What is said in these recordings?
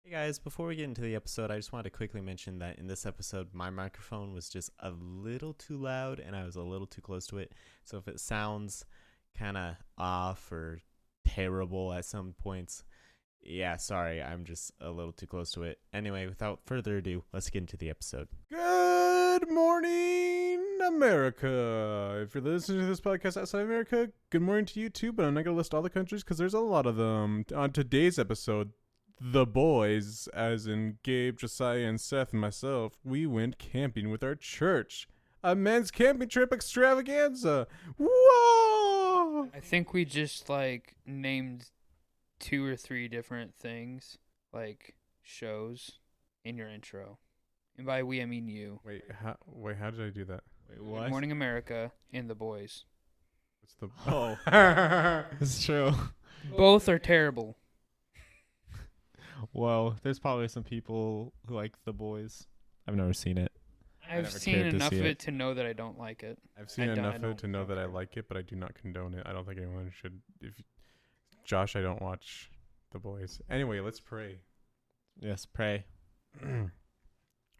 Hey guys, before we get into the episode, I just wanted to quickly mention that in this episode, my microphone was just a little too loud and I was a little too close to it. So if it sounds kind of off or terrible at some points, yeah, sorry, I'm just a little too close to it. Anyway, without further ado, let's get into the episode. Good morning, America. If you're listening to this podcast outside America, good morning to you too, but I'm not going to list all the countries because there's a lot of them. On today's episode, the boys, as in Gabe, Josiah, and Seth and myself, we went camping with our church. A men's camping trip extravaganza. Whoa! I think we just named 2 or 3 different things, like shows, in your intro. And by we, I mean you. Wait, how did I do that? Wait, Good what? Morning America and The Boys. What's the... Oh, it's true. Both are terrible. Well, there's probably some people who like The Boys. I've never seen it. I've never seen cared to enough see of it. it to know that I don't like it. I've seen I enough of don't- it to know don't that I care. like it, but I do not condone it. I don't think anyone should. Josh, I don't watch The Boys. Anyway, let's pray. Yes, pray.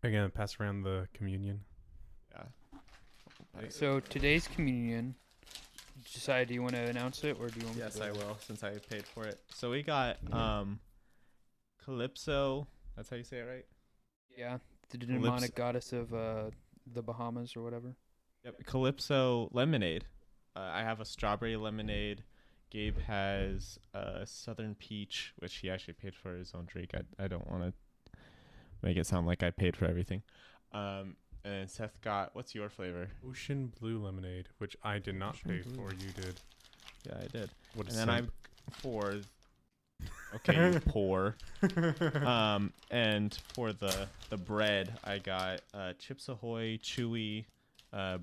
Again, pass around the communion. Yeah. So today's communion, Josiah, do you want to announce it or do you want me Yes, to do I it? will, since I paid for it. So we got Calypso. That's how you say it, right? Yeah, the demonic goddess of the Bahamas or whatever. Yep. Calypso lemonade. I have a strawberry lemonade. Gabe has a southern peach, which he actually paid for his own drink. I don't want to make it sound like I paid for everything. And then Seth got, what's your flavor? Ocean blue lemonade, which I did not Ocean pay blue. for. You did. Yeah, I did. What a And then I'm simp. for. Okay, you poor. And for the bread, I got Chips Ahoy chewy,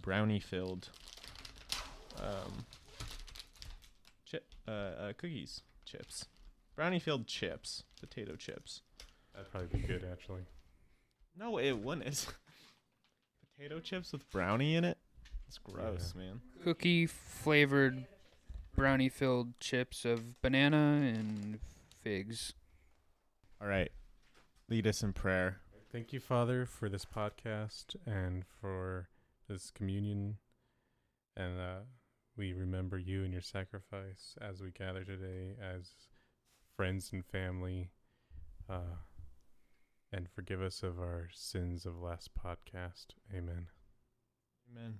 brownie filled, cookies chips, brownie filled chips, potato chips. That'd probably be good, actually. No, it wouldn't. It's potato chips with brownie in it. It's gross, man. Cookie flavored brownie filled chips of banana and figs. All right, lead us in prayer. Thank you, Father, for this podcast and for this communion. And we remember you and your sacrifice as we gather today as friends and family. And forgive us of our sins of last podcast. Amen. Amen.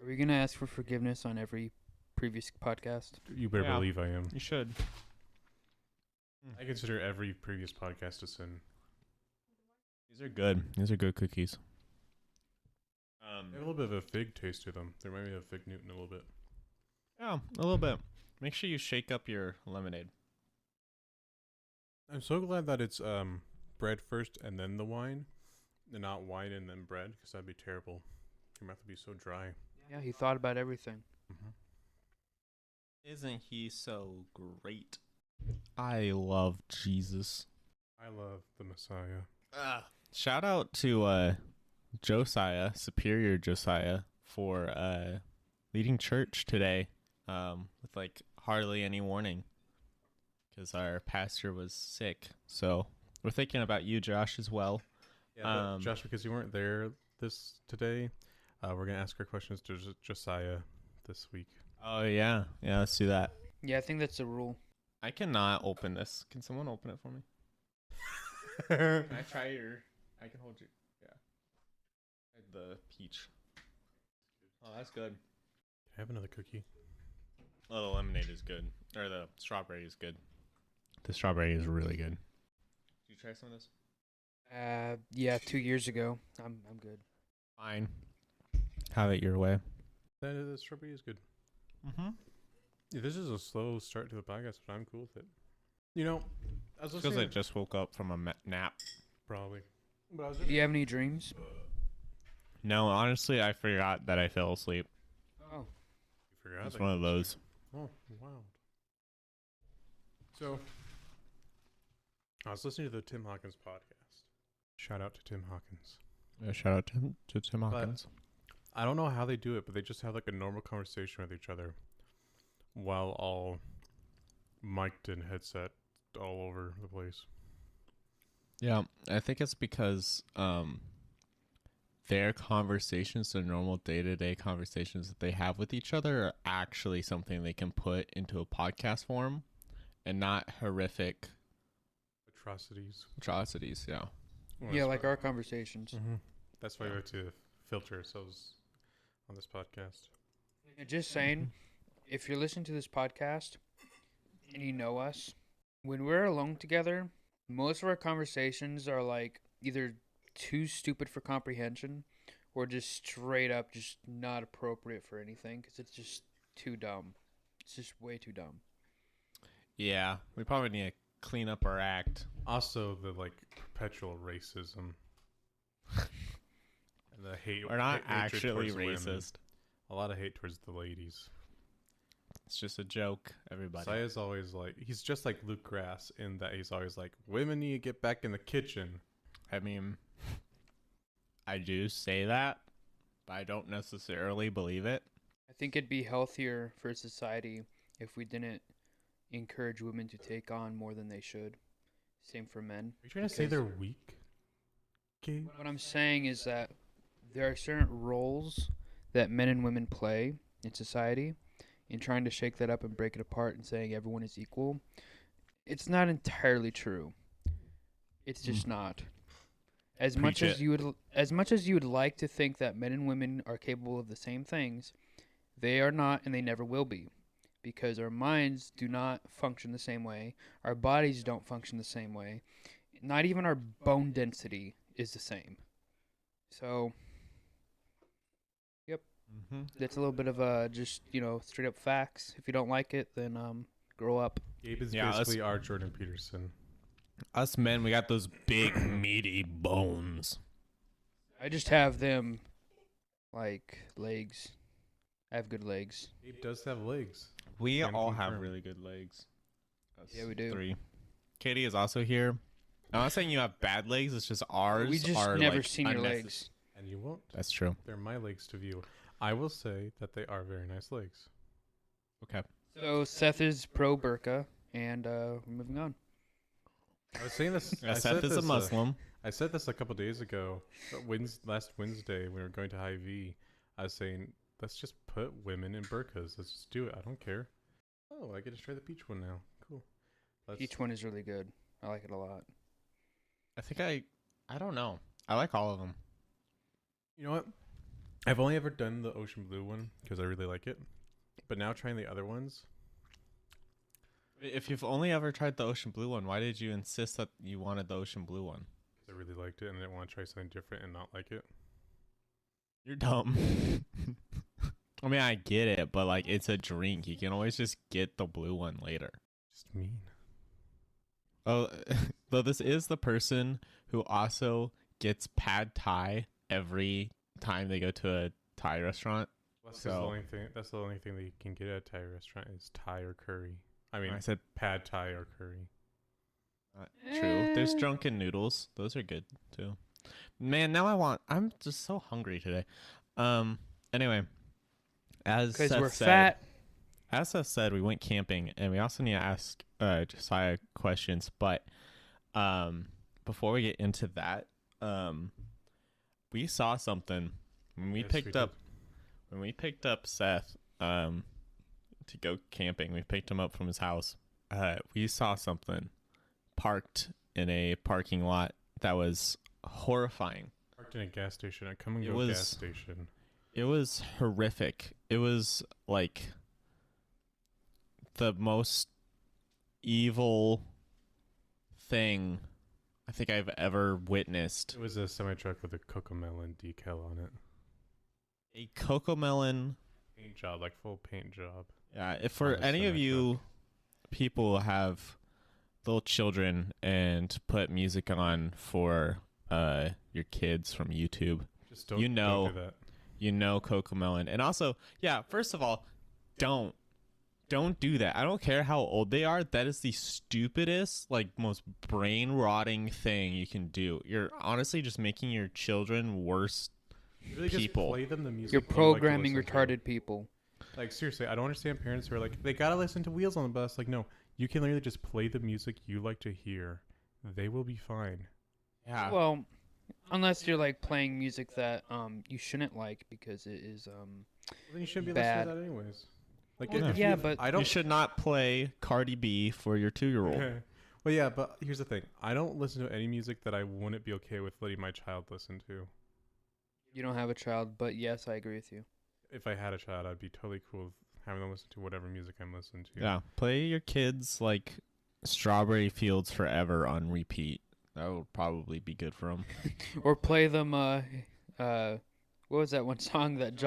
Are we going to ask for forgiveness on every previous podcast? You better Yeah. believe I am. You should. I consider every previous podcast a sin. These are good. These are good cookies. They have a little bit of a fig taste to them. They remind me of Fig Newton a little bit. Yeah, a little bit. Make sure you shake up your lemonade. I'm so glad that it's bread first and then the wine, and not wine and then bread, because that'd be terrible. Your mouth would be so dry. Yeah, he thought about everything. Isn't he so great? I love Jesus. I love the Messiah. Shout out to Josiah, Superior Josiah, for leading church today with like hardly any warning because our pastor was sick. So we're thinking about you, Josh, as well. Yeah, Josh, because you weren't there today, we're gonna ask our questions to Josiah this week. Oh, yeah. Yeah, let's do that. Yeah, I think that's the rule. I cannot open this. Can someone open it for me? Can I try your... I can hold you. Yeah. The peach. Oh, that's good. Can I have another cookie? Oh, the lemonade is good. Or the strawberry is good. The strawberry is really good. Did you try some of this? Yeah, 2 years ago. I'm good. Fine. Have it your way. The strawberry is good. Mm-hmm. Yeah, this is a slow start to the podcast, but I'm cool with it. You know, I was Because listening. I just woke up from a nap. Probably. But I was Do you have any dreams? No, honestly, I forgot that I fell asleep. Oh. It's one of those. Oh, wow. So, I was listening to the Tim Hawkins podcast. Shout out to Tim Hawkins. Shout out to Tim Hawkins. I don't know how they do it, but they just have like a normal conversation with each other while all mic'd and headset all over the place. Yeah, I think it's because their conversations, the normal day-to-day conversations that they have with each other, are actually something they can put into a podcast form and not horrific atrocities. Yeah. Well, Yeah, that's like why- our conversations. That's why we have to filter ourselves on this podcast. And just saying, if you're listening to this podcast and you know us, when we're alone together, most of our conversations are like either too stupid for comprehension or just straight up just not appropriate for anything because it's just too dumb. It's just way too dumb. Yeah, we probably need to clean up our act. Also, the perpetual racism and the hate. We're not hatred actually towards women. racist. A lot of hate towards the ladies. It's just a joke, everybody. Josiah's always he's just like Luke Grass in that he's always like, women need to get back in the kitchen. I mean, I do say that, but I don't necessarily believe it. I think it'd be healthier for society if we didn't encourage women to take on more than they should. Same for men. Are you trying to say they're weak? Okay. What I'm saying is that there are certain roles that men and women play in society, and trying to shake that up and break it apart and saying everyone is equal, it's not entirely true. It's just not. As much Preach as it. you would like to think that men and women are capable of the same things, they are not, and they never will be, because our minds do not function the same way, our bodies don't function the same way, not even our bone density is the same. So Mm-hmm. that's a little bit of just straight up facts. If you don't like it, then grow up. Gabe is Yeah, basically our Jordan Peterson. Us men, we got those big, meaty bones. I just have them like legs. I have good legs. Gabe does have legs. We Can all have confirm. really good legs. Yeah, we do. 3. Katie is also here. I'm not saying you have bad legs. It's just ours We just are never like seen your unnecess- legs. And you won't. That's true. They're my legs to view. I will say that they are very nice legs. Okay. So Seth is pro burqa, and we're moving on. I was saying this. I Seth said is a this, Muslim. I said this a couple days ago. Last Wednesday, when we were going to Hy-Vee, I was saying, let's just put women in burqas. Let's just do it. I don't care. Oh, I get to try the peach one now. Cool. Each one is really good. I like it a lot. I think I don't know. I like all of them. You know what? I've only ever done the ocean blue one because I really like it. But now trying the other ones, If you've only ever tried the ocean blue one, why did you insist that you wanted the ocean blue one? I really liked it and I didn't want to try something different and not like it. You're dumb. I mean, I get it, but like it's a drink. You can always just get the blue one later. Just mean. Oh, though this is the person who also gets pad thai every time they go to a Thai restaurant. That's the only thing. That's the only thing that you can get at a Thai restaurant is Thai or curry. I mean, I said pad Thai or curry. true. There's drunken noodles. Those are good too. Man, now I'm just so hungry today. Anyway, as Because Seth we're said, fat. as Seth said, we went camping, and we also need to ask Josiah questions. But before we get into that, we saw something when we Yes, picked we up Seth to go camping. We picked him up from his house. We saw something parked in a parking lot that was horrifying. Parked in a gas station. A come and It go was- gas station. It was horrific. It was like the most evil thing I think I've ever witnessed. It was a semi truck with a cocomelon decal on it. A cocomelon. Paint job, like full paint job. Yeah, if for On a any of you semi-truck. people have little children and put music on for your kids from YouTube, Just don't. You know- Don't do that. you know cocomelon. And also, yeah, first of all, don't do that. I don't care how old they are. That is the stupidest, like most brain rotting thing you can do. You're honestly just making your children worse. Really people. Just play them the music. You're you like to programming listen to. retarded people. Like seriously, I don't understand parents who are like, they gotta listen to Wheels on the Bus. Like, no, you can literally just play the music you like to hear. They will be fine. Yeah. Well, unless you're like playing music that you shouldn't like because it is Then you shouldn't be bad. listening to that anyways. Like Well, if yeah, you, but I You don't. should not play Cardi B for your 2-year-old. Well, yeah, but here's the thing. I don't listen to any music that I wouldn't be okay with letting my child listen to. you don't have a child. But yes, I agree with you. If I had a child, I'd be totally cool with having them listen to whatever music I'm listening to. Yeah. Play your kids like Strawberry Fields Forever on repeat. That would probably be good for them. Or play them. What was that one song that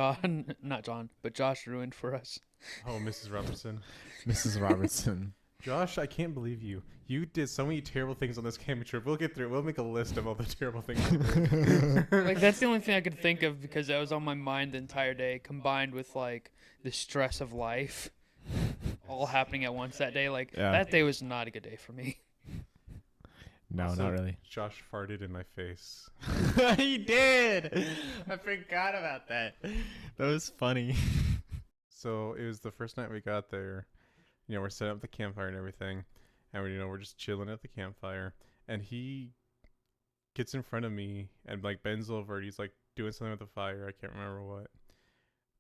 not John, but Josh ruined for us? Oh, Mrs. Robertson. Mrs. Robertson. Josh, I can't believe you. You did so many terrible things on this camping trip. We'll get through it. We'll make a list of all the terrible things you did. Like that's the only thing I could think of because that was on my mind the entire day, combined with like the stress of life, all happening at once that day. Like Yeah. that day was not a good day for me. No, Also, not really. Josh farted in my face. He did. I forgot about that. That was funny. So it was the first night we got there. You know, we're setting up the campfire and everything. And we're just chilling at the campfire. And he gets in front of me and like bends over. He's like doing something with the fire. I can't remember what.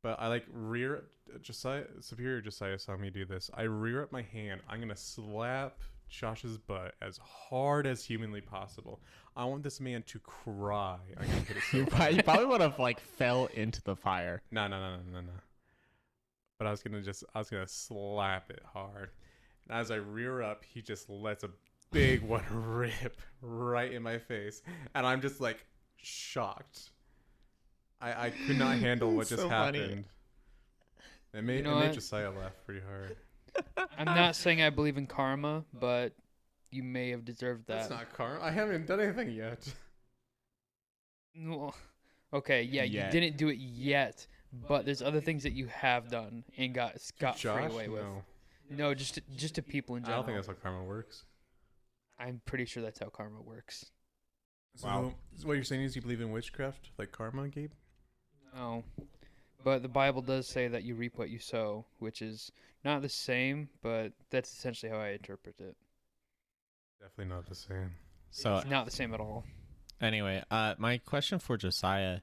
But I like Superior Josiah saw me do this. I rear up my hand. I'm gonna slap Josh's butt as hard as humanly possible. I want this man to cry. I'm gonna hit it so hard. You probably would have like fell into the fire. No. But I was gonna slap it hard. And as I rear up, he just lets a big one rip right in my face. And I'm just like shocked. I could not handle what It's just so funny. happened. It made, You know it made what? Josiah laugh pretty hard. I'm not saying I believe in karma, but you may have deserved that. That's not karma. I haven't done anything yet. Well, okay, yeah, Yet. you didn't do it yet, but there's other things that you have done and got scot free Josh? away with. No. No, just to people in I general. don't think that's how karma works. I'm pretty sure that's how karma works. Wow. So what you're saying is you believe in witchcraft, like karma, Gabe? No, but the Bible does say that you reap what you sow, which is not the same, but that's essentially how I interpret it. Definitely not the same. So It's not the same at all. anyway, my question for Josiah,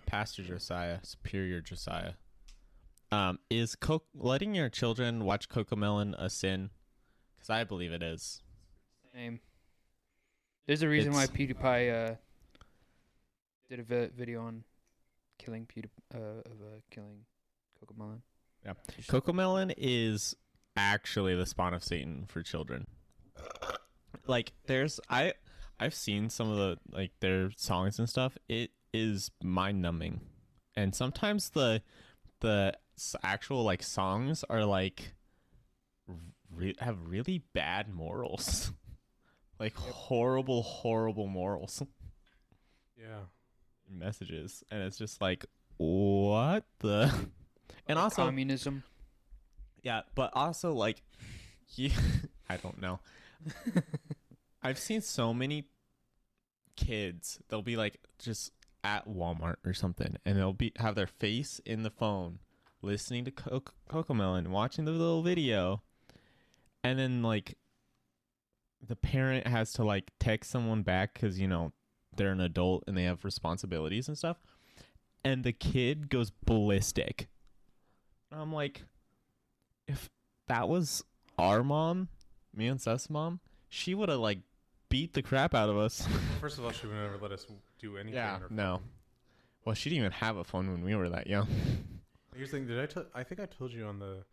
Pastor Josiah, Superior Josiah, is letting your children watch Cocomelon a sin? Because I believe it is. Same. There's a reason why It's- PewDiePie did a video on killing killing Cocomelon. Yeah, Cocomelon is actually the spawn of Satan for children. Like, I've seen some of the their songs and stuff. It is mind numbing, and sometimes the actual like songs are like have really bad morals, like horrible morals Yeah. messages, and it's just like what the. And Like also, communism. yeah, but also like, I don't know. I've seen so many kids. They'll be like just at Walmart or something, and they'll have their face in the phone, listening to Cocomelon, watching the little video, and then like the parent has to like text someone back because they're an adult and they have responsibilities and stuff, and the kid goes ballistic. I'm like, if that was our mom, me and Seth's mom, she would have like beat the crap out of us. First of all, she would never let us do anything. Yeah, on her no. phone. Well, she didn't even have a phone when we were that young. Here's the thing. I think I told you on the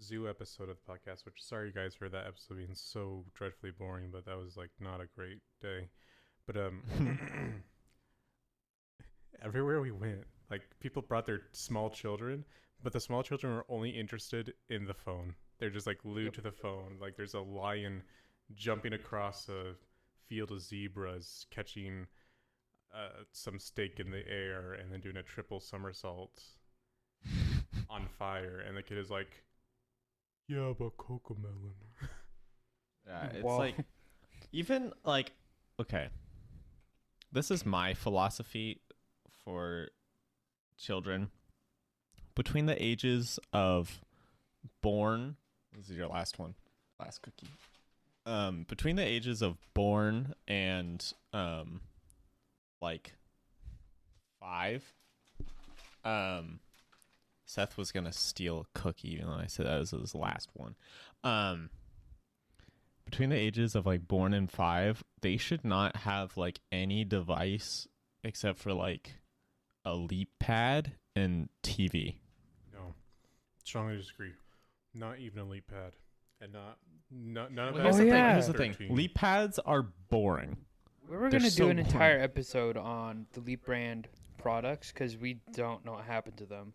zoo episode of the podcast, which sorry you guys for that episode being so dreadfully boring, but that was like not a great day. But everywhere we went, like people brought their small children, but the small children were only interested in the phone. They're just like glued to the phone. Like there's a lion jumping across a field of zebras, catching some steak in the air, and then doing a triple somersault on fire. And the kid is like, "Yeah, but Cocomelon." Yeah, it's Wow. like, even like, okay, this is my philosophy for children. Between the ages of born, this is your last one, last cookie. between the ages of born and like 5, Seth was gonna steal a cookie, even though I said that was his last one. Between the ages of like born and 5, they should not have like any device except for like a leap pad and TV. No, strongly disagree. Not even a leap pad, and none of Well, that. here's the thing, Here's the thing. Leap pads are boring. We were They're gonna so do an boring. entire episode on the Leap brand products because we don't know what happened to them.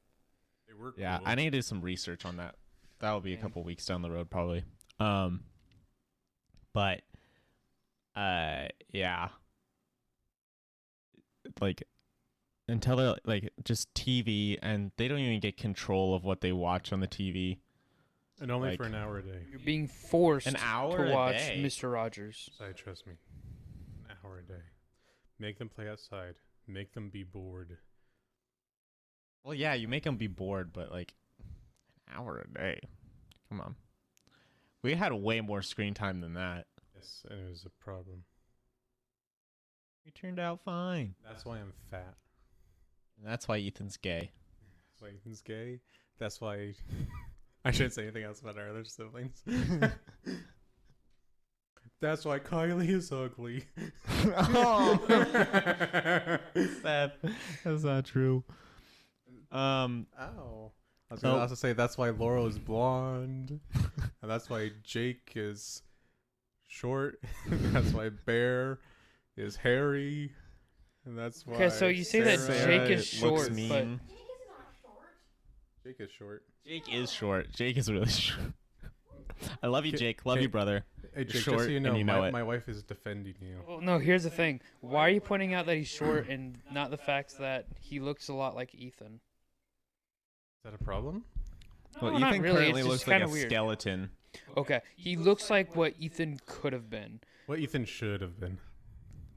They were Yeah, cool. I need to do some research on that. That'll be a Same. couple weeks down the road, probably. But, yeah. Like, until they're like just TV, and they don't even get control of what they watch on the TV. and only like- for an hour a day. You're being forced An hour to a watch day? Mr. Rogers. Josiah, trust me. An hour a day. Make them play outside. Make them be bored. Well, yeah, you make them be bored, but like an hour a day. Come on. We had way more screen time than that. Yes, and it was a problem. We turned out fine. That's why I'm fat. And that's why Ethan's gay. That's why Ethan's gay. That's why I shouldn't say anything else about our other siblings. That's why Kylie is ugly. Oh, Seth, that's not true. Ow. I was gonna Oh. also say that's why Laurel is blonde. And that's why Jake is short. That's why Bear is hairy. And that's why Okay, so you say that Sarah Jake is looks short, but mean. Jake is short. Jake is short. Jake is really short. I love you, K- Jake. Love K- you, brother. Hey, Jake, short just so you know, and you know my, it. my wife is defending you. well, no. Here's the thing: why are you pointing out that he's short and not the fact that he looks a lot like Ethan? Is that a problem? Well, No, not Ethan really, currently it's looks just like a kinda weird. skeleton. Okay, he looks like what Ethan could have been. What Ethan should have been.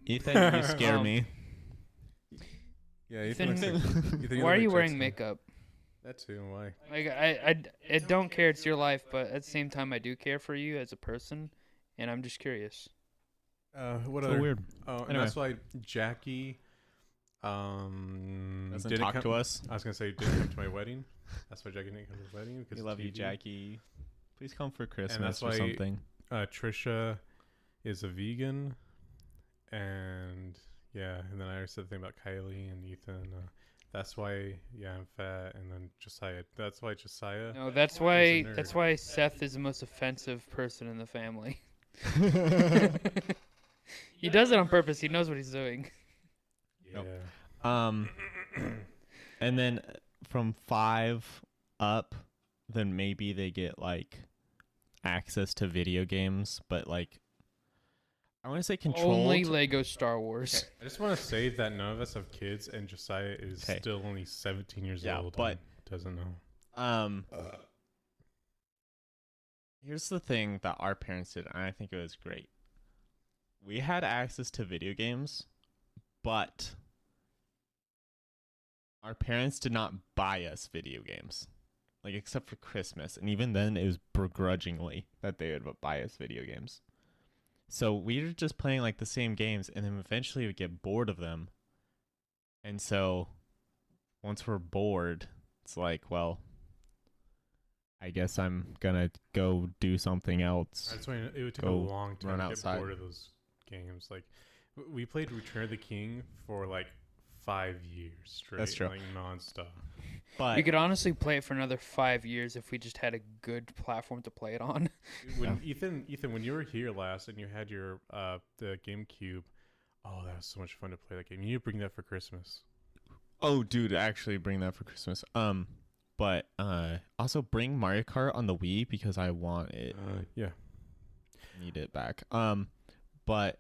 Ethan, you scare Um, me. Yeah, Ethan, Ethan, looks like, Ethan, why are you looks like wearing Jackson. makeup? That too. Why? Like I don't care. It's your life, but at the same time, I do care for you as a person, and I'm just curious. What So other? weird. Oh, and Anyway. that's why Jackie Doesn't didn't talk come, to us. I was gonna say didn't come to my wedding. That's why Jackie didn't come to my wedding because We of love you, TV. Jackie. Please come for that's Christmas or why- something. Trisha is a vegan, and yeah, and then I already said the thing about Kylie and Ethan. That's why I'm fat, and then Josiah. That's why Josiah. No, that's He's a why nerd. Seth is the most offensive person in the family. He does it on purpose. He knows what he's doing. Yeah. Nope. And then from 5 up, then maybe they get like access to video games, but like I want to say controlled. Only Lego Star Wars. I just want to say that none of us have kids, and Josiah is Okay. still only 17 years Yeah, old. but- and doesn't know. Here's the thing that our parents did, and I think it was great. We had access to video games, but our parents did not buy us video games, like except for Christmas, and even then it was begrudgingly that they would buy us video games. So we were just playing like the same games, and then eventually we get bored of them. And so once we're bored, it's like, well, I guess I'm gonna go do something else. That's why it would take a Go long time run to get outside. bored of those games. Like, we played Return of the King for like 5 years straight. That's true. Like nonstop. But We could honestly play it for another 5 years if we just had a good platform to play it on. When Ethan, when you were here last and you had your the GameCube, oh, that was so much fun to play that game. You need to bring that for Christmas. oh, dude, actually bring that for Christmas. But also bring Mario Kart on the Wii because I want it. Yeah. Need it back. But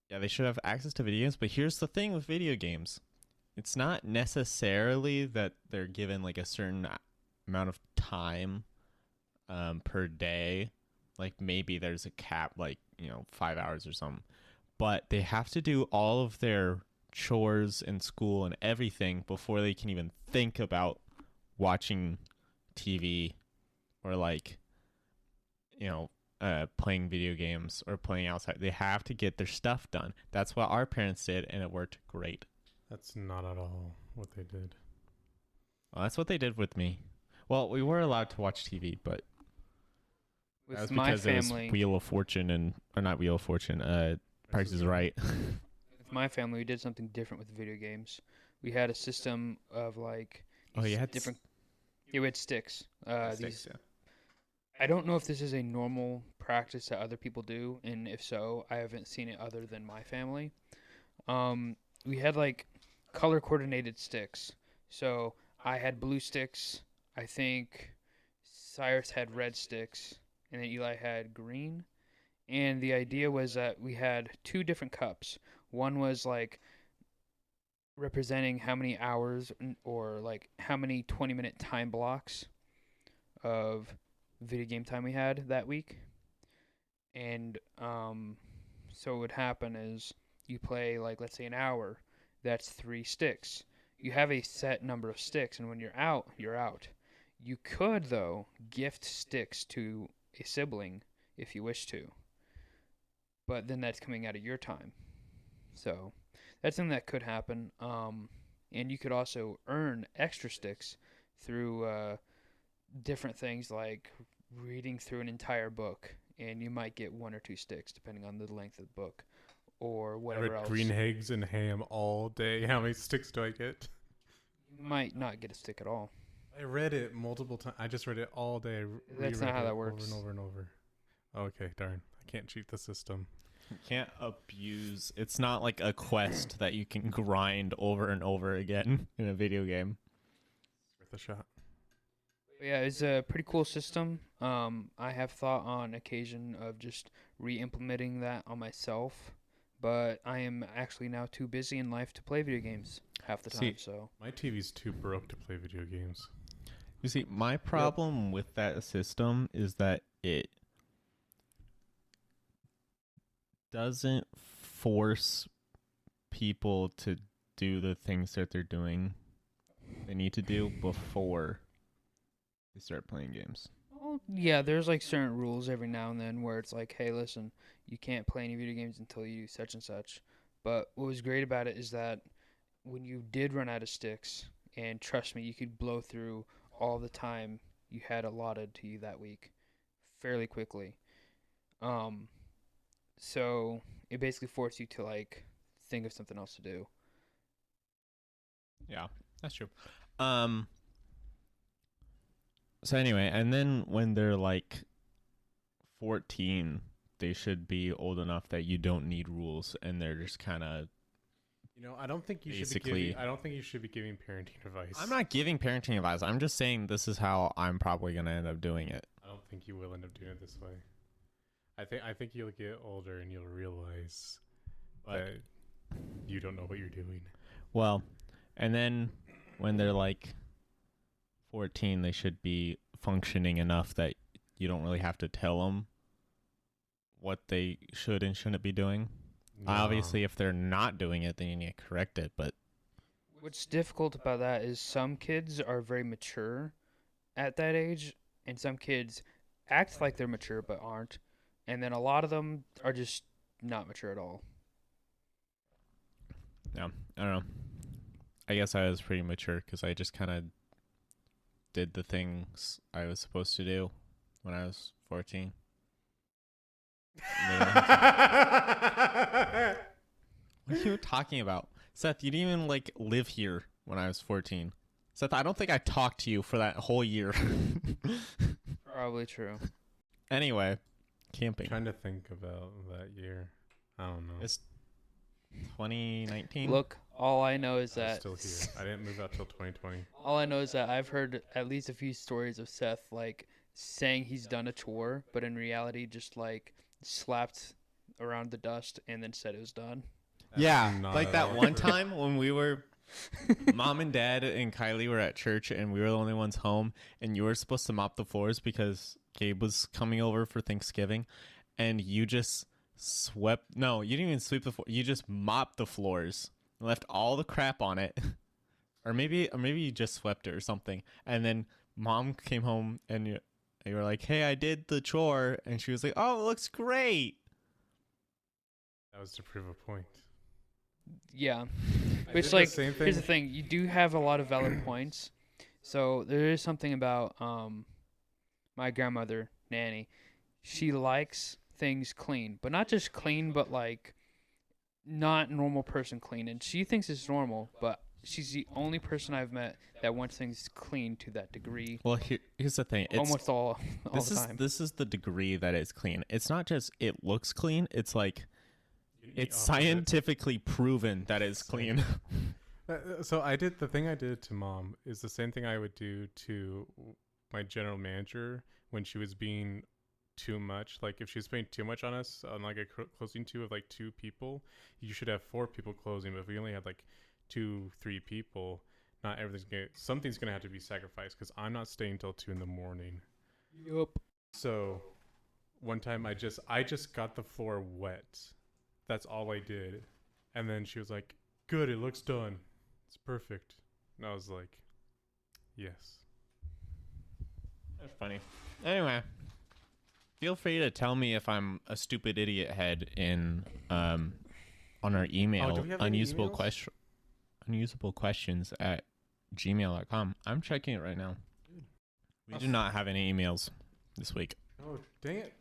yeah, they should have access to video games. But here's the thing with video games. It's not necessarily that they're given like a certain amount of time per day. Like maybe there's a cap, like, 5 hours or something. But they have to do all of their chores in school and everything before they can even think about watching TV or like, playing video games or playing outside. They have to get their stuff done. That's what our parents did, and it worked great. That's not at all what they did. Well, that's what they did with me. Well, we were allowed to watch TV, but that was With my because it was family, Wheel of Fortune or not Wheel of Fortune. Price is Right. with my family, we did something different with video games. We had a system of like Oh, you had different. Yeah, we had sticks. sticks, These. yeah. I don't know if this is a normal practice that other people do, and if so, I haven't seen it other than my family. We had like color coordinated sticks. So I had blue sticks. I think Cyrus had red sticks, and then Eli had green. And the idea was that we had two different cups. One was like representing how many hours or like how many 20-minute time blocks of video game time we had that week. And so what would happen is you play like, let's say, an hour. That's 3 sticks. You have a set number of sticks, and when you're out, you're out. You could, though, gift sticks to a sibling if you wish to. But then that's coming out of your time. So that's something that could happen. And you could also earn extra sticks through different things like reading through an entire book. And you might get 1 or 2 sticks, depending on the length of the book. Or I whatever read else. green eggs and ham all day. How many sticks do I get? You might not get a stick at all. I read it multiple times. I just read it all day. That's not how that works. Over and over and over. Okay, darn. I can't cheat the system. You can't abuse. It's not like a quest that you can grind over and over again in a video game. Worth a shot. But yeah, it's a pretty cool system. I have thought on occasion of just re-implementing that on myself, but I am actually now too busy in life to play video games half the time. So My TV's too broke to play video games. You see, my problem with that system is that it doesn't force people to do the things that they're doing they need to do before they start playing games. well, yeah, there's like certain rules every now and then where it's like, hey, listen, you can't play any video games until you do such and such. But what was great about it is that when you did run out of sticks, and trust me, you could blow through all the time you had allotted to you that week fairly quickly. So it basically forced you to like think of something else to do. Yeah, that's true. So anyway, and then when they're like 14, they should be old enough that you don't need rules, and they're just kind of. I don't think you should be Basically- giving. I don't think you should be giving parenting advice. I'm not giving parenting advice. I'm just saying this is how I'm probably gonna end up doing it. I don't think you will end up doing it this way. I think you'll get older and you'll realize that you don't know what you're doing. Well, and then when they're like 14, they should be functioning enough that you don't really have to tell them what they should and shouldn't be doing. Obviously, if they're not doing it, then you need to correct it. But What's difficult about that is some kids are very mature at that age, and some kids act like they're mature but aren't. And then a lot of them are just not mature at all. yeah, I don't know. I guess I was pretty mature because I just kind of did the things I was supposed to do when I was 14. What are you talking about? Seth, you didn't even like live here when I was 14. Seth, I don't think I talked to you for that whole year. Probably true. Anyway, camping. Trying to think about that year. I don't know. It's 2019. Look, all I know is I'm that still here. I didn't move out till 2020. all I know is that I've heard at least a few stories of Seth like saying he's done a chore, but in reality just like slapped around the dust and then said it was done. Yeah, That's not like at that all one true. time when we were, Mom and Dad and Kylie were at church and we were the only ones home, and you were supposed to mop the floors because Gabe was coming over for Thanksgiving, and you just swept. No, you didn't even sweep the floor. You just mopped the floors, left all the crap on it, or maybe you just swept it or something. And then Mom came home and you were like, "Hey, I did the chore," and she was like, "Oh, it looks great." That was to prove a point. Yeah. I Which, did the like, same here's the thing. thing. You do have a lot of valid points. So there is something about my grandmother, Nanny. She likes things clean, but not just clean, but like not normal person clean. And she thinks it's normal, but she's the only person I've met that wants things clean to that degree. Well, here's the thing. It's Almost all this the is time. this is the degree that it's clean. It's not just it looks clean. It's like it's Opposite. scientifically proven that it's clean. So the thing I did to Mom is the same thing I would do to my general manager when she was being too much. Like if she was paying too much on us on like a closing two of like 2 people, you should have 4 people closing. But if we only had like 2-3 people, not something's gonna have to be sacrificed because I'm not staying till 2 in the morning. Yup. So one time I just got the floor wet. That's all I did. And then she was like, "Good, it looks done. It's perfect." And I was like, "Yes." That's funny. Anyway, feel free to tell me if I'm a stupid idiot head in on our email, do we have any unusable emails? unusable questions at gmail.com. I'm checking it right now. We do not have any emails this week. Oh, dang it.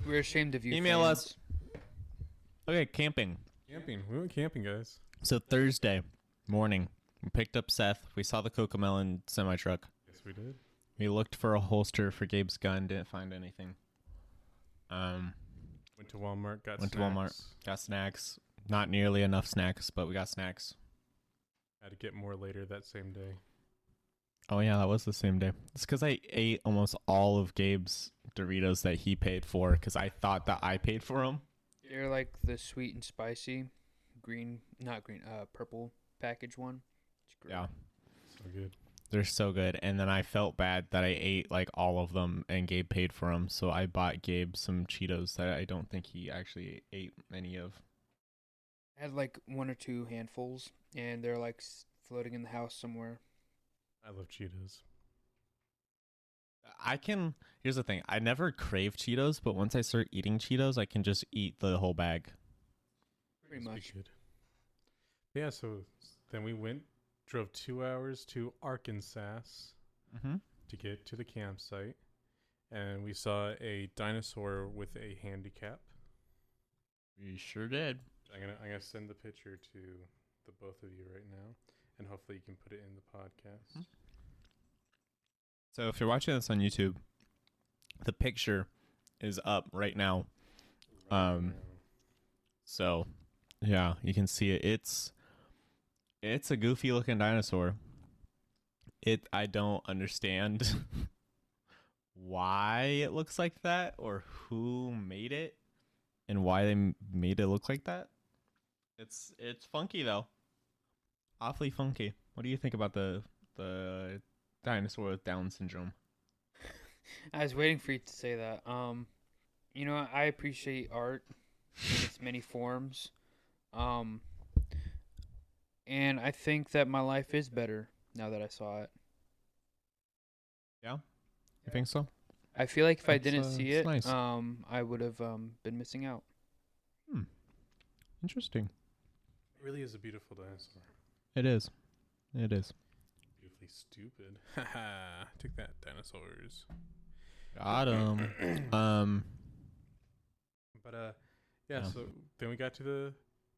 We're ashamed of you. Email fans. us. Okay, camping. Camping. We went camping, guys. So Thursday morning, we picked up Seth. We saw the cocomelon semi truck. Yes, we did. We looked for a holster for Gabe's gun. Didn't find anything. Went to Walmart, got Went to snacks. Walmart. Got snacks. Not nearly enough snacks, but we got snacks. Had to get more later that same day. Oh yeah, that was the same day. It's because I ate almost all of Gabe's Doritos that he paid for because I thought that I paid for them. They're like the sweet and spicy, purple package one. It's great. Yeah, So good. they're so good. And then I felt bad that I ate like all of them and Gabe paid for them. So I bought Gabe some Cheetos that I don't think he actually ate any of. I had like 1 or 2 handfuls, and they're like floating in the house somewhere. I love Cheetos. Here's the thing. I never crave Cheetos, but once I start eating Cheetos, I can just eat the whole bag. Pretty Must be much. good. Yeah, so then we drove 2 hours to Arkansas Mm-hmm. to get to the campsite, and we saw a dinosaur with a handicap. We sure did. I'm gonna send the picture to the both of you right now, and hopefully you can put it in the podcast. Hmm. So if you're watching this on YouTube, the picture is up right now. So yeah, you can see it. It's a goofy looking dinosaur. I don't understand why it looks like that or who made it and why they made it look like that. It's funky though. Awfully funky. What do you think about the dinosaur with Down syndrome? I was waiting for you to say that. I appreciate art in its many forms. And I think that my life is better now that I saw it. Yeah? You think so? I feel like if I That's, didn't see it's it, nice. I would have been missing out. Interesting. It really is a beautiful dinosaur. It is. It is. Beautifully stupid. Haha. Take that, dinosaurs. Got him. But Yeah. so then we got to the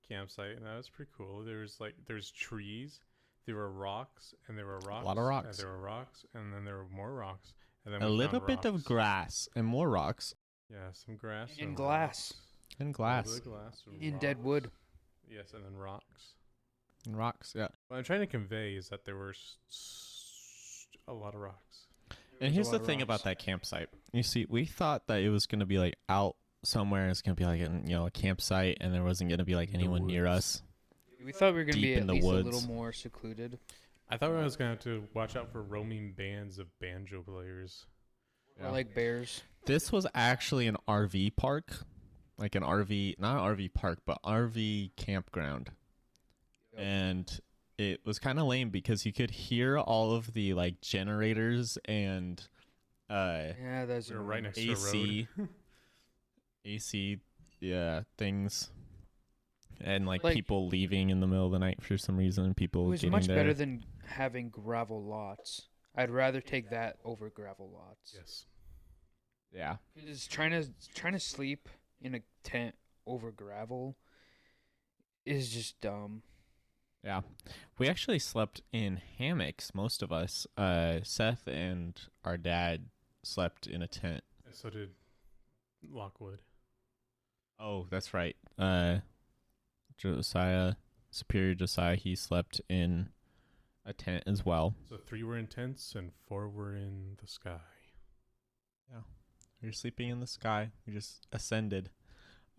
campsite, and that was pretty cool. There's trees, there were rocks, and there were rocks. lot of rocks. And there were rocks, and then there were more rocks, and then A we little found bit of rocks. grass and more rocks Yeah, some grass And some glass. rocks. and A glass little bit of glass, some In dead rocks. wood. Yes, and then rocks. and rocks. Yeah. What I'm trying to convey is that there were a lot of rocks. And was a here's lot the of thing rocks. about that campsite. You see, we thought that it was going to be like out somewhere. It's going to be like a campsite, and there wasn't going to be like In the anyone near woods. us. We thought we were gonna Deep be in at the least a woods. little more secluded. I thought I was gonna have to watch out for roaming bands of banjo players. Or like bears. This was actually an RV park, like an RV, not an RV park, but RV campground. Yep. And it was kind of lame because you could hear all of the like generators and Yeah, that's We were right next to a AC, road. AC, yeah, things, and like Like, people leaving in the middle of the night for some reason. it People was getting much there. better than having gravel lots. I'd rather take that over gravel lots. Yes. Yeah. Because trying to sleep in a tent over gravel is just dumb. Yeah. We actually slept in hammocks, most of us. Seth and our dad slept in a tent. And so did Lockwood. Oh, that's right. Josiah, Superior Josiah, he slept in a tent as well. So 3 were in tents and 4 were in the sky. Yeah. We were sleeping in the sky. We just ascended.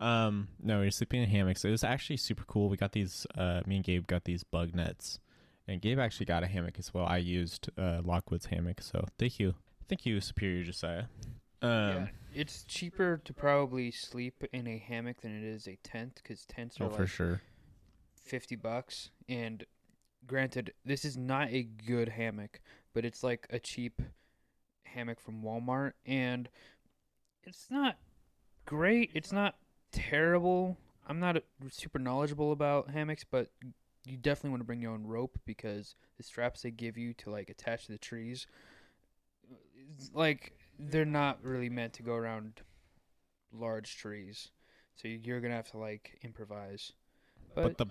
No, we were sleeping in hammocks. It was actually super cool. We got these, me and Gabe got these bug nets. And Gabe actually got a hammock as well. I used Lockwood's hammock, so thank you. Thank you, Superior Josiah. Yeah, it's cheaper to probably sleep in a hammock than it is a tent, because tents are Oh, for like sure. $50. And granted, this is not a good hammock, but it's like a cheap hammock from Walmart, and it's not great. It's not terrible. I'm not super knowledgeable about hammocks, but you definitely want to bring your own rope, because the straps they give you to like attach to the trees, like, they're not really meant to go around large trees. So you're gonna have to like improvise. But the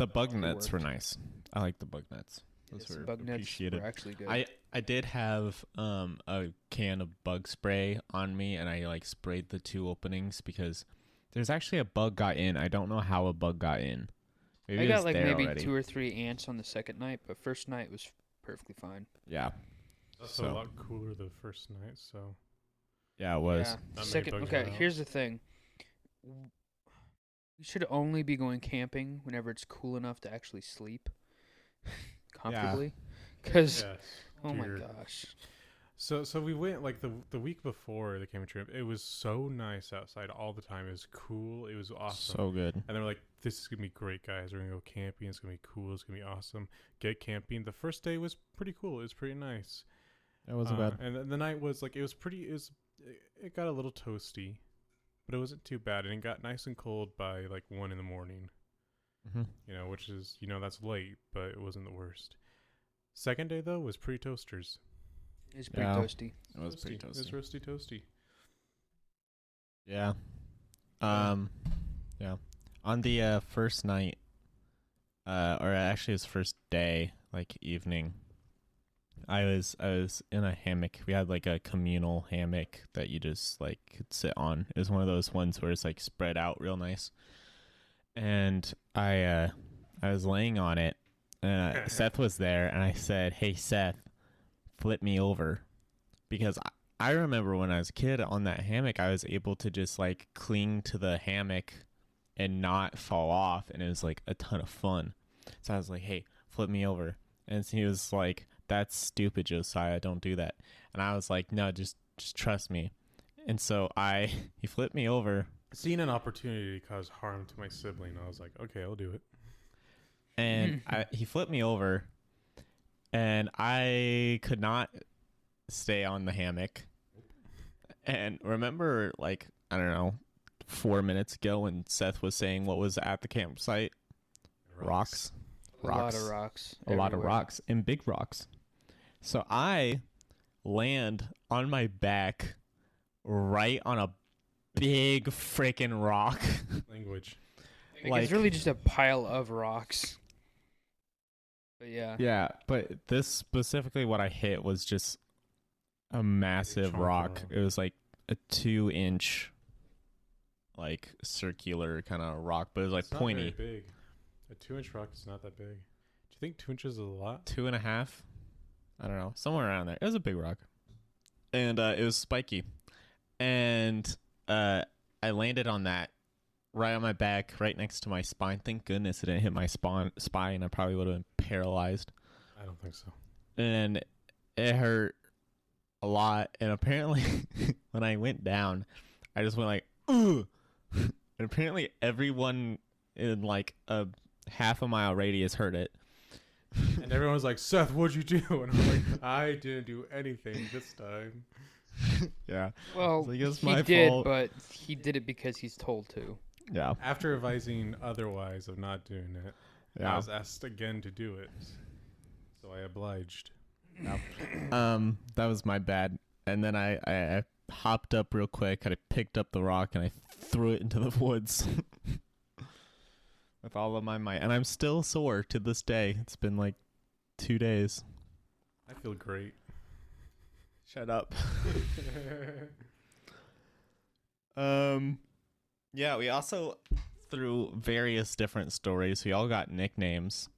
bug it nets were worked. nice. I like the bug nets. Those Yes, were bug nets appreciated. were actually good. I did have a can of bug spray on me, and I like sprayed the 2 openings because there's actually a bug got in. I don't know how a bug got in. Maybe I it got was like there maybe already. 2 or 3 ants on the second night, but first night was perfectly fine. Yeah. That's So- a lot cooler the first night, so Yeah, it was. Yeah. Not many Second, bugs okay. were out. Here's the thing. We should only be going camping whenever it's cool enough to actually sleep comfortably. Because yes. oh my dear. gosh, So we went like the week before the camping trip. It was so nice outside all the time. It was cool. It was awesome. So good. And they were like, "This is gonna be great, guys. We're gonna go camping. It's gonna be cool. It's gonna be awesome. Get camping." The first day was pretty cool. It was pretty nice. It wasn't bad. And the night was like, it was pretty. It got a little toasty, but it wasn't too bad. And it got nice and cold by like 1 a.m. Mm-hmm. Which is that's late, but it wasn't the worst. Second day though was pretty toasters. it's pretty Yeah. toasty. It was pretty It was toasty. roasty toasty. Yeah. Yeah. On the first night, or actually it was first day, like evening, I was in a hammock. We had like a communal hammock that you just like could sit on. It was one of those ones where it's like spread out real nice. And I was laying on it, and Seth was there, and I said, "Hey Seth, flip me over," because I remember when I was a kid on that hammock, I was able to just like cling to the hammock and not fall off, and it was like a ton of fun. So I was like, "Hey, flip me over," and he was like, "That's stupid, Josiah. Don't do that." And I was like, "No, just trust me." And so he flipped me over, Seeing an opportunity to cause harm to my sibling, I was like, okay, I'll do it. and he flipped me over, and I could not stay on the hammock. And remember, like, I don't know, 4 minutes ago when Seth was saying what was at the campsite? Rocks. A lot of rocks. A lot of everywhere. rocks and big rocks. So I land on my back right on a big freaking rock. Language. Like, it's really just a pile of rocks. But yeah. Yeah, but this specifically what I hit was just a massive chunk of rock. rock. It was like a 2-inch like circular kind of rock, but it was like It's not pointy. very big. A 2-inch rock is not that big. Do you think 2 inches is a lot? 2.5. I don't know, somewhere around there. It was a big rock, and it was spiky, and I landed on that right on my back, right next to my spine. Thank goodness it didn't hit my spine. I probably would have been paralyzed, I don't think so. and it hurt a lot. And apparently, when I went down, I just went like, "Ugh!" And apparently, everyone in like a half a mile radius heard it. And everyone was like, Seth, what'd you do? And I'm like, I didn't do anything this time. Yeah. Well, like, it's he my did, fault. but he did it because he's told to. Yeah. After advising otherwise of not doing it, I Yeah. was asked again to do it, so I obliged. That was my bad. And then I hopped up real quick. I picked up the rock and I threw it into the woods with all of my might. And I'm still sore to this day. It's been like 2 days. I feel great. Shut up. Yeah, we also, through various different stories, we all got nicknames.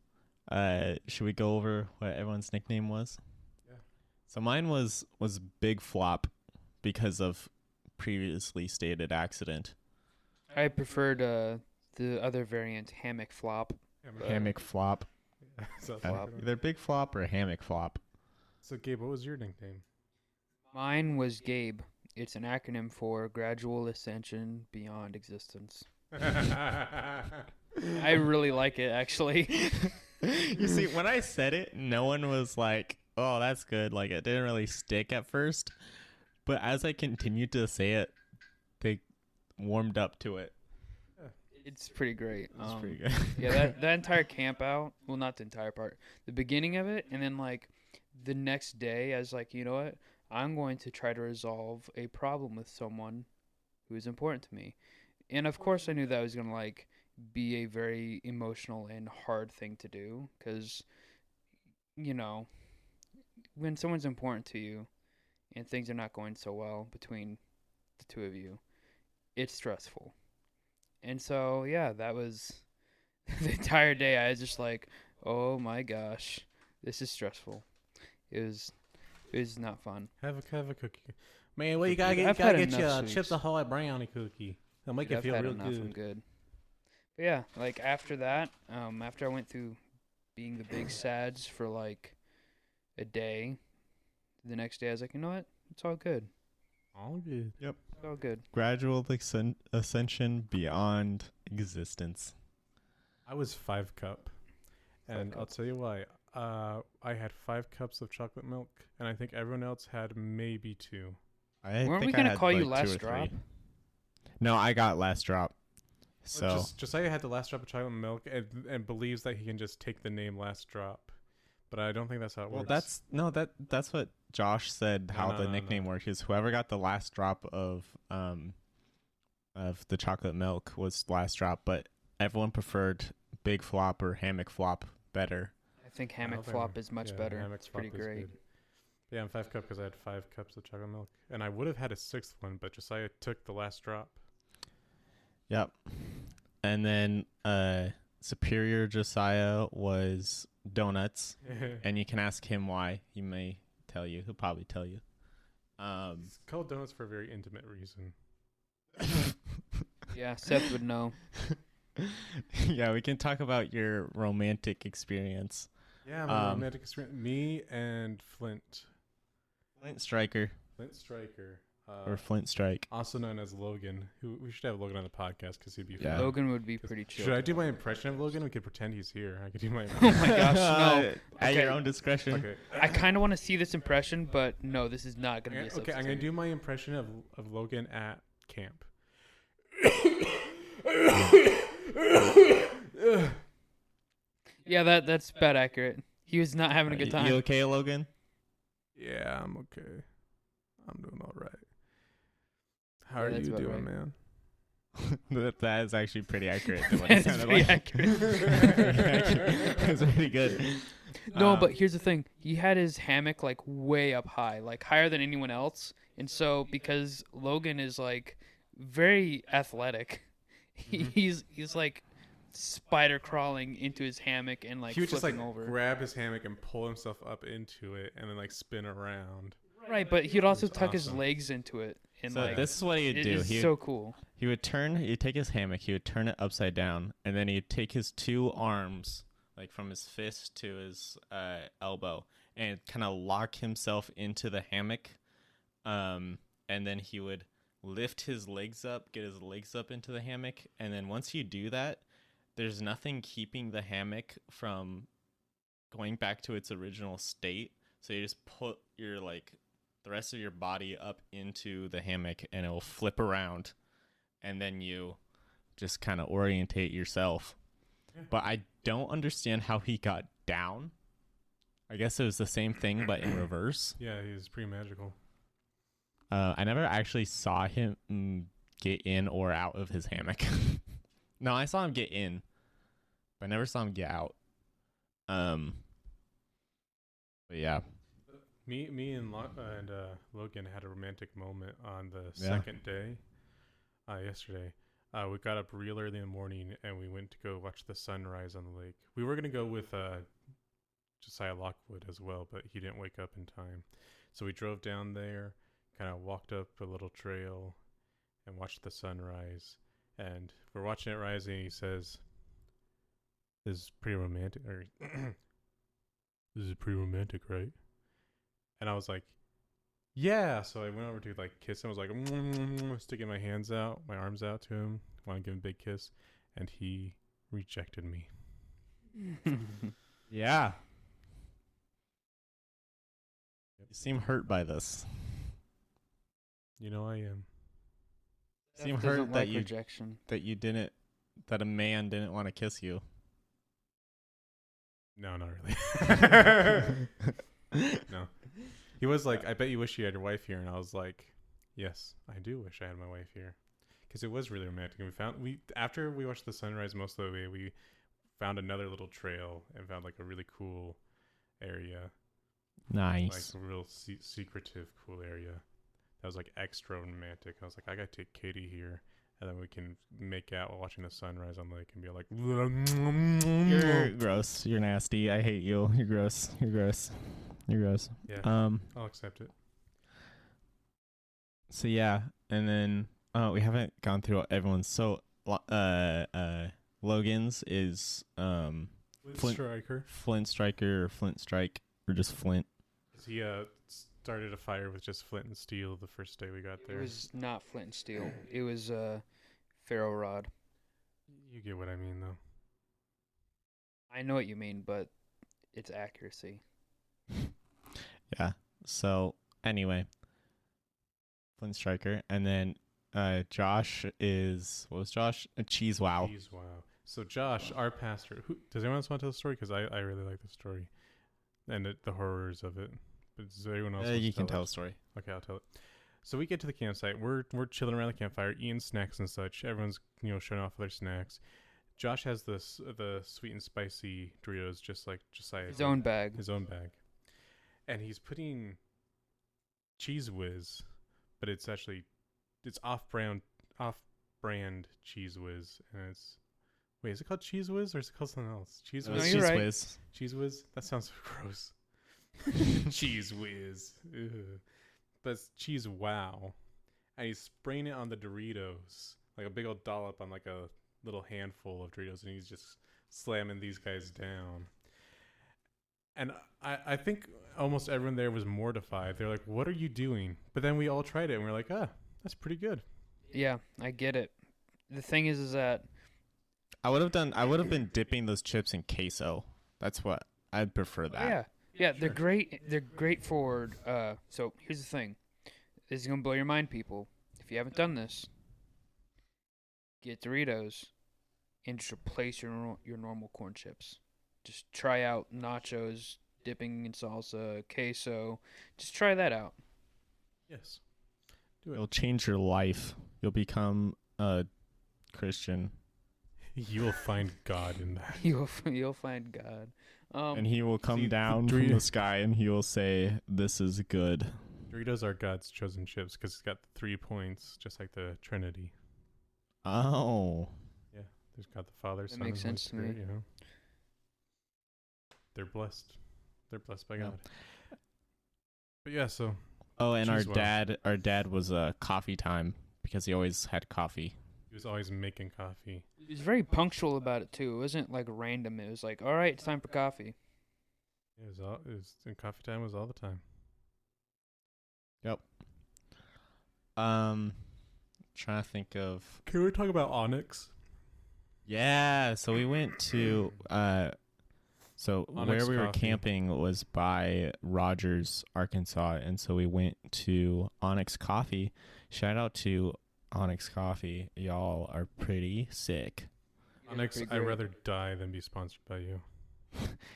Should we go over what everyone's nickname was? Yeah. So mine was Big Flop because of previously stated accident. I preferred the other variant, Hammock Flop. Hammock Flop. So, Either Big Flop or Hammock Flop. so Gabe, what was your nickname? Mine was Gabe. It's an acronym for Gradual Ascension Beyond Existence. I really like it, actually. You see, when I said it, no one was like, oh, that's good. Like, it didn't really stick at first. But as I continued to say it, they warmed up to it. It's pretty great. It's pretty good. Yeah, that entire camp out, well, not the entire part, the beginning of it, and then, like, the next day, I was like, you know what? I'm going to try to resolve a problem with someone who is important to me. And, of course, I knew that was going to, like, be a very emotional and hard thing to do because, you know, when someone's important to you and things are not going so well between the two of you, it's stressful. And so, yeah, that was the entire day. I was just like, oh my gosh, this is stressful. It was not fun. Have a cookie. Man, what you gotta get? I've You gotta had get you enough a sweets. Chips Ahoy brownie cookie. It'll make Dude, you I've feel had real enough. I'm good. good. But yeah, like after that, after I went through being the big sads for like a day, the next day I was like, you know what? It's all good. All good. Yep. It's all good. Gradual ascension beyond existence. I was 5 cup, and I'll tell you why. I had 5 cups of chocolate milk, and I think everyone else had maybe 2. Weren't we think I gonna had, call you like, 2 last or 3. drop? No, I got last drop. So So Josiah had the last drop of chocolate milk, and believes that he can just take the name last drop, but I don't think that's how it well, works. that's what Josh said. No, How no, the no, nickname no. worked is whoever got the last drop of the chocolate milk was last drop, but everyone preferred Big Flop or Hammock Flop better. I think I Hammock don't think- Flop is much yeah, better. Hammock It's pretty Flop is great. good. Yeah, I'm 5 cup because I had 5 cups of chocolate milk, and I would have had a 6th one, but Josiah took the last drop. Yep. And then Superior Josiah was donuts, and you can ask him why. He may tell you. He'll probably tell you. It's called donuts for a very intimate reason. Yeah, Seth would know. Yeah, we can talk about your romantic experience. Yeah, my romantic experience. Me and Flint Striker Striker, or Flint Strike. also known as Logan. Who we should have Logan on the podcast because he'd be Yeah. fun. Logan would be pretty chill. Should I do my impression of Logan? We could pretend he's here. I could do my. Oh my gosh, no. At your Okay. own discretion. Okay. I kind of want to see this impression, but no, this is not going to be a Okay, substitute. I'm gonna do my impression of Logan at camp. Yeah, that's about accurate. He was not having a good time. You okay, Logan? Yeah, I'm okay. I'm doing all right. How Yeah, are that's you about doing, right. man? That is actually pretty accurate. To what it That's sounded pretty like. accurate. That's pretty good. No, but here's the thing. He had his hammock like way up high, like higher than anyone else. And so because Logan is like very athletic, he's like spider crawling into his hammock and like He would just flipping like over. grab his hammock and pull himself up into it, and then like spin around. Right, but he'd also It's tuck his awesome. legs into it. And So like this is what he would it do. is so cool. He would take his hammock, he would turn it upside down, and then he'd take his 2 arms, like from his fist to his elbow, and kind of lock himself into the hammock. And then he would lift his legs up, get his legs up into the hammock, and then once you do that, there's nothing keeping the hammock from going back to its original state. So you just put your like the rest of your body up into the hammock, and it will flip around, and then you just kind of orientate yourself. Yeah. But I don't understand how he got down. I guess it was the same thing, but in reverse. Yeah, he's pretty magical. I never actually saw him get in or out of his hammock. No, I saw him get in, but I never saw him get out. But yeah. Me and Logan had a romantic moment on the Yeah. second day, yesterday. We got up real early in the morning and we went to go watch the sunrise on the lake. We were gonna go with Josiah Lockwood as well, but he didn't wake up in time. So we drove down there, kind of walked up a little trail, and watched the sunrise. And we're watching it rising. And he says, "This is pretty romantic." Or this is pretty romantic, right? And I was like, "Yeah." So I went over to like kiss him. I was like, sticking my arms out to him, want to give him a big kiss, and he rejected me. Yeah. You seem hurt by this. You know I am. Seem Seth hurt doesn't that like you rejection. that a man didn't want to kiss you. No, not really. No. He was like, "I bet you wish you had your wife here," and I was like, "Yes, I do wish I had my wife here," because it was really romantic. And after we watched the sunrise most of the way, we found another little trail and found like a really cool area, Nice. like a real secretive, cool area. That was like extra romantic. I was like, I gotta take Katie here, and then we can make out while watching the sunrise on the lake and be like, You're gross. You're nasty. I hate you. You're gross. You're gross. You're gross. yeah, Um. I'll accept it. So yeah, and then we haven't gone through everyone's. So Logan's is Flint Striker. Flint Striker or Flint Strike or just Flint. He started a fire with just flint and steel the first day we got It there. was not flint and steel. It was ferro rod. You get what I mean, though. I know what you mean, but it's accuracy. Yeah. So anyway, Flint Striker, and then Josh is what was Josh? A cheese wow. Jeez, wow. So Josh, our pastor, does anyone else want to tell the story? Because I really like the story and the horrors of it. But does anyone else? You can tell tell it? a story. Okay, I'll tell it. So we get to the campsite. We're chilling around the campfire, eating snacks and such. Everyone's showing off their snacks. Josh has the sweet and spicy Doritos, just like Josiah. His own bag. His own bag, and he's putting Cheese Whiz, but it's off-brand Cheese Whiz, and it's is it called Cheese Whiz or is it called something else? Cheese No, Whiz. you're Cheese right. Whiz. Cheese Whiz. That sounds so gross. Cheese Whiz. Ugh. But it's Cheese Wow, and he's spraying it on the Doritos, like a big old dollop on like a little handful of Doritos, and he's just slamming these guys down. And I think almost everyone there was mortified. They're like, "What are you doing?" But then we all tried it, and we're like, that's pretty good. Yeah, I get it. The thing is that I would have been dipping those chips in queso. That's what I'd prefer that. yeah, they're great. They're great for. So here's the thing. This is gonna blow your mind, people. If you haven't done this, get Doritos and just replace your normal corn chips. Just try out nachos, dipping in salsa, queso. Just try that out. Yes. Do it. It'll change your life. You'll become a Christian, You will find God in that. You'll find God. and he will come see, down the from Dorito- the sky, and he will say, "This is good." Doritos are God's chosen chips because it's got 3 points, just like the Trinity. Oh, There's God the Father, That Son, makes and Holy sense to Spirit. me. They're blessed. They're blessed by Yeah. God. But yeah, so oh, and Cheese wow. our dad was coffee time because he always had coffee. he was always making coffee. He was very punctual about it too. It wasn't like random. It was like, all right, it's time for coffee. It was and coffee time was all the time. Trying to think of. Can we talk about Onyx? Yeah, so we went to So Onyx where we were Coffee. camping was by Rogers, Arkansas, and so we went to Onyx Coffee. Shout out to Onyx Coffee. Y'all are pretty sick. Onyx, Pretty I'd great. rather die than be sponsored by you.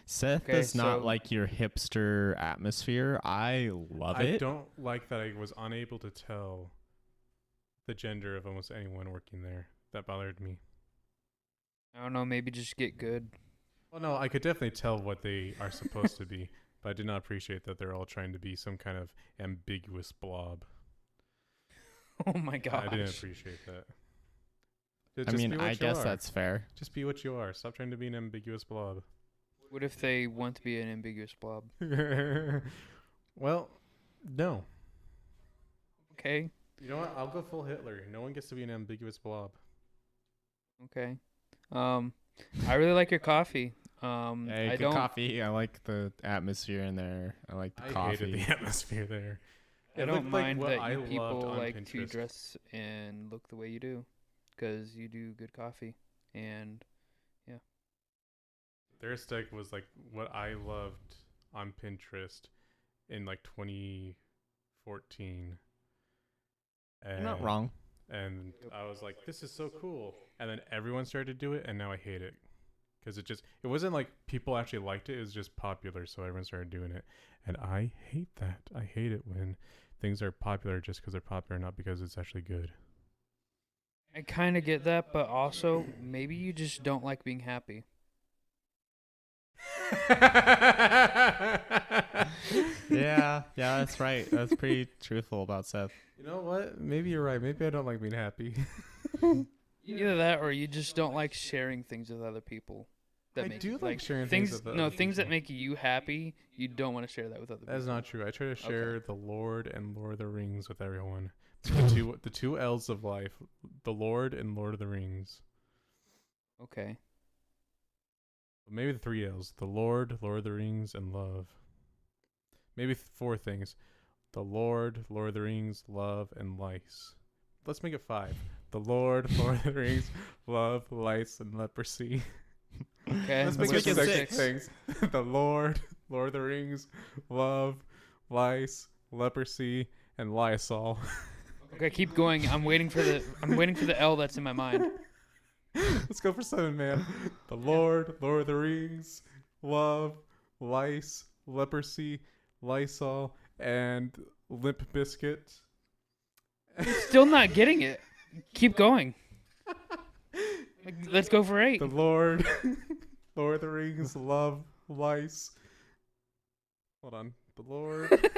Seth Okay, does not so- like your hipster atmosphere. I love I it. don't like that I was unable to tell the gender of almost anyone working there. That bothered me. I don't know. Maybe just get good. Well, no, I could definitely tell what they are supposed to be, but I did not appreciate that they're all trying to be some kind of ambiguous blob. Oh my gosh. I didn't appreciate that. I Just mean, be what I you guess are. that's fair. Just be what you are. Stop trying to be an ambiguous blob. What if they want to be an ambiguous blob? Well, no. Okay. You know what? I'll go full Hitler. No one gets to be an ambiguous blob. Okay. I really like your coffee. Hey, I good don't. coffee. I like the atmosphere in there. I like the I coffee. hated the atmosphere there. I It don't looked like mind what that I you loved people on like to Pinterest. dress and look the way you do, because you do good coffee. And Their aesthetic was like what I loved on Pinterest in like 2014. You're not wrong. And I was like, this is so cool. And then everyone started to do it, and now I hate it. Because it wasn't like people actually liked it. It was just popular, so everyone started doing it. And I hate that. I hate it when things are popular just because they're popular, not because it's actually good. I kind of get that, but also maybe you just don't like being happy. Yeah, that's right. That's pretty truthful about Seth. You know what? Maybe you're right. Maybe I don't like being happy. Either that, or you just don't like sharing things with other people. I Make do you- like sharing things with other things that people. make you happy. You don't want to share that with other people. That is not true. I try to share the Lord and Lord of the Rings with everyone. The two L's of life: the Lord and Lord of the Rings. Okay. Maybe the three L's: the Lord, Lord of the Rings, and love. Maybe four things: the Lord, Lord of the Rings, love, and lice. Let's make it five: the Lord, Lord of the Rings, love, lice, and leprosy. Okay. Let's Let's make make it it six things: the Lord, Lord of the Rings, love, lice, leprosy, and Lysol. Okay, keep going. I'm waiting for the L that's in my mind. Let's go for 7, man. The Lord, Lord of the Rings, love, lice, leprosy, Lysol, and Limp Biscuit. Still not getting it. Keep going. Let's go for 8. The Lord, Lord of the Rings, love, lice. Hold on. The Lord.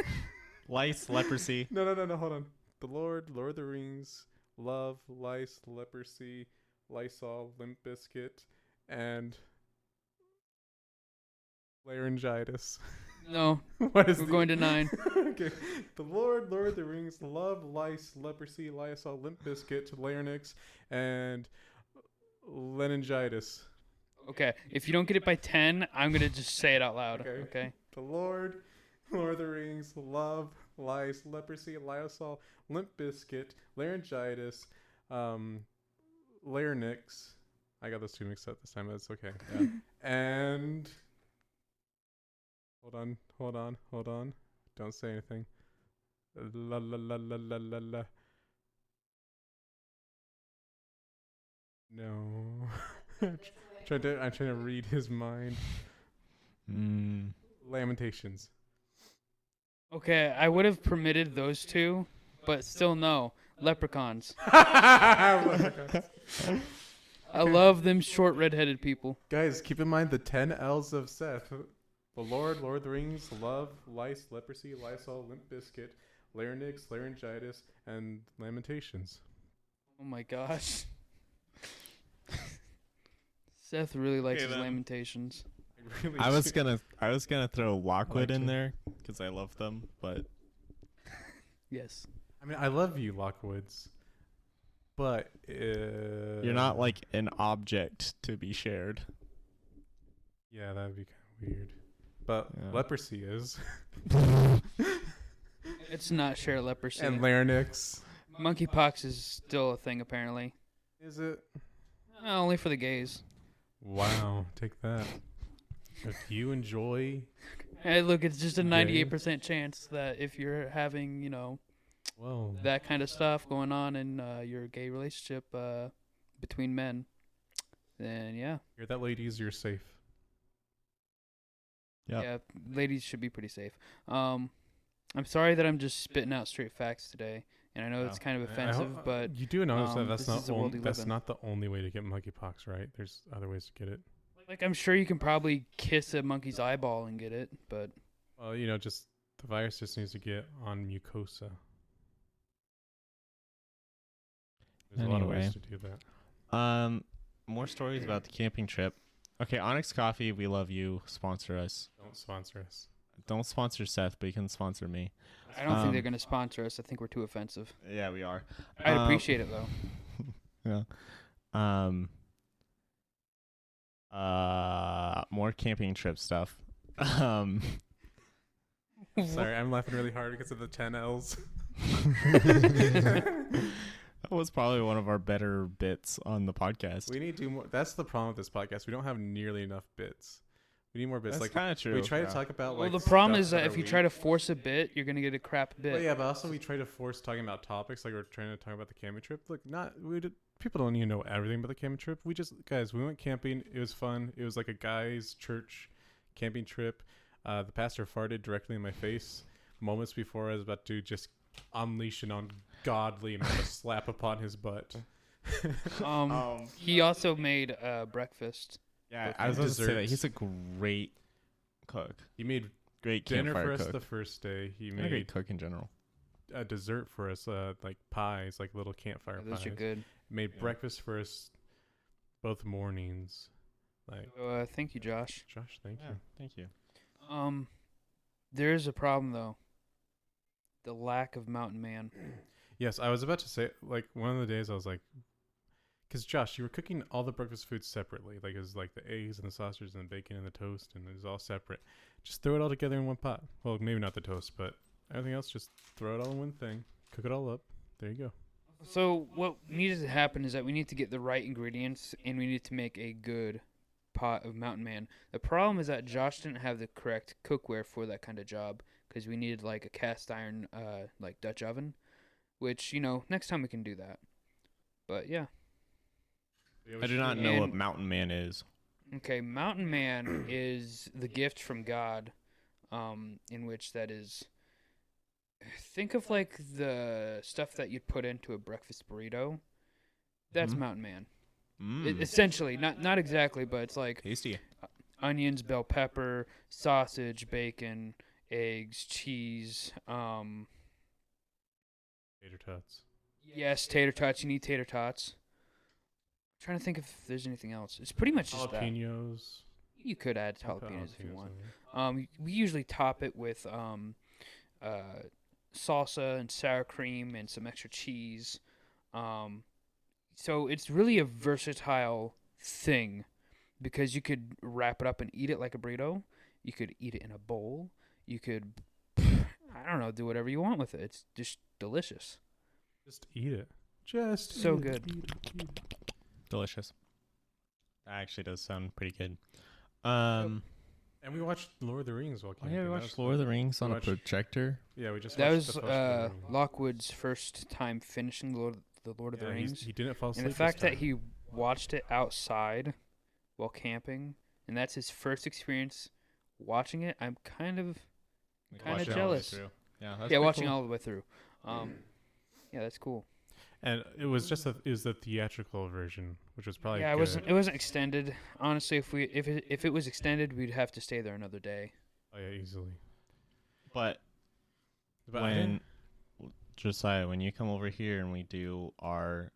Lice, leprosy. No. Hold on. The Lord, Lord of the Rings, love, lice, leprosy, Lysol, Limp Biscuit, and laryngitis. No, What is we're going to 9. Okay. The Lord, Lord of the Rings, love, lice, leprosy, Lysol, Limp Biscuit, larynx, and laryngitis. Okay, if you don't get it by 10, I'm gonna just say it out loud. Okay. Okay. The Lord, Lord of the Rings, love, lice, leprosy, Lysol, Limp Biscuit, laryngitis, larynx. I got those two mixed up this time, but it's okay. Yeah. And hold on. Don't say anything. La la la la la la la. No. I'm trying to read his mind. Lamentations. Okay, I would have permitted those two, but still no. Leprechauns. I love them short redheaded people. Guys, keep in mind the 10 L's of Seth. The Lord, Lord of the Rings, love, lice, leprosy, Lysol, Limp Biscuit, larynx, laryngitis, and lamentations. Oh my gosh. Seth really likes Okay, his then. lamentations. Really I was do. gonna throw Lockwood I in liked it. there because I love them, but Yes. I mean, I love you, Lockwoods, but you're not like an object to be shared. Yeah, that would be kind of weird. But Yeah. leprosy is, It's not share leprosy. and larynx. Monkeypox is still a thing, apparently. Is it? Only for the gays. Wow, take that. If you enjoy, Hey, look, it's just a Gay. 98% chance that if you're having, well, that kind of stuff going on in your gay relationship between men, then yeah. hear that, ladies, you're safe. Yep. Yeah, ladies should be pretty safe. I'm sorry that I'm just spitting out straight facts today, and I know it's No. kind of I offensive, hope- but you do notice that this is the world we live that's in. not the only way to get monkeypox, right? There's other ways to get it. like I'm sure you can probably kiss a monkey's eyeball and get it, but Well, just the virus just needs to get on mucosa. There's a lot of Anyway. ways to do that. More stories about the camping trip. Okay, Onyx Coffee, we love you. Sponsor us. Don't sponsor us. Don't sponsor Seth, but you can sponsor me. I don't think they're Um, going to sponsor us. I think we're too offensive. Yeah, we are. I'd appreciate it though. Yeah. More camping trip stuff. Sorry, I'm laughing really hard because of the 10 L's. That was probably one of our better bits on the podcast. We need to do more. That's the problem with this podcast. We don't have nearly enough bits. We need more bits. That's Like kind of true. we try yeah. to talk about. Well, Like, the problem stuff is that are if you weak. try to force a bit, you're going to get a crap bit. Well, yeah, but also we try to force talking about topics. Like we're trying to talk about the camping trip. Look, people don't even know everything about the camping trip. We went camping. It was fun. It was like a guy's church camping trip. The pastor farted directly in my face moments before I was about to just unleash an ungodly amount of slap upon his butt. He also made breakfast. Yeah, With I was going to say that desserts. he's a great cook. He made Great dinner campfire for us cook. the first day. He And a great made cook in general. a dessert for us, like pies, like little campfire Those pies. are good. Made Yeah. breakfast for us both mornings. Like, Thank you, Josh. Josh, thank Yeah, you. thank you. There is a problem though. The lack of Mountain Man. Yes, I was about to say, like, one of the days I was like, because Josh, you were cooking all the breakfast foods separately. Like, it was like the eggs and the sausages and the bacon and the toast, and it was all separate. Just throw it all together in one pot. Well, maybe not the toast, but everything else, just throw it all in one thing. Cook it all up. There you go. So what needed to happen is that we need to get the right ingredients, and we need to make a good pot of Mountain Man. The problem is that Josh didn't have the correct cookware for that kind of job, because we needed like a cast iron, like Dutch oven, which next time we can do that. But yeah. I do not know what And- Mountain Man is. Okay, Mountain Man is the gift from God, in which that is. Think of like the stuff that you'd put into a breakfast burrito. That's Mhm. Mountain Man. Mm, Essentially, not exactly, but it's like tasty. onions, bell pepper, sausage, bacon, eggs, cheese. Tater tots. Yes, tater tots. You need tater tots. I'm trying to think if there's anything else. It's pretty much just that. Jalapenos. You could add I'll put jalapenos if you jalapenos want. on there. We usually top it with salsa and sour cream and some extra cheese. So it's really a versatile thing because you could wrap it up and eat it like a burrito. You could eat it in a bowl. You could, I don't know, do whatever you want with it. It's just delicious. Just eat it. Just So eat it, good. eat it, eat it. Delicious. That actually does sound pretty good. And we watched Lord of the Rings while Oh camping. yeah, we That watched was Lord of fun. the Rings on We a watched- projector. Yeah, we just That watched was the first Lord of the Rings. Lockwood's first time finishing the Lord of the Yeah, Rings. he didn't fall asleep. And the fact that he watched it outside while camping, and that's his first experience watching it, I'm kind of Kinda Watching it all the way jealous. through. Yeah, that's yeah pretty watching cool. all the way through. Yeah, that's cool. And it was just the theatrical version, which was probably Yeah, good. it wasn't extended. Honestly, if it was extended, we'd have to stay there another day. Oh yeah, easily. But But I when Josiah, when you come over here and we do our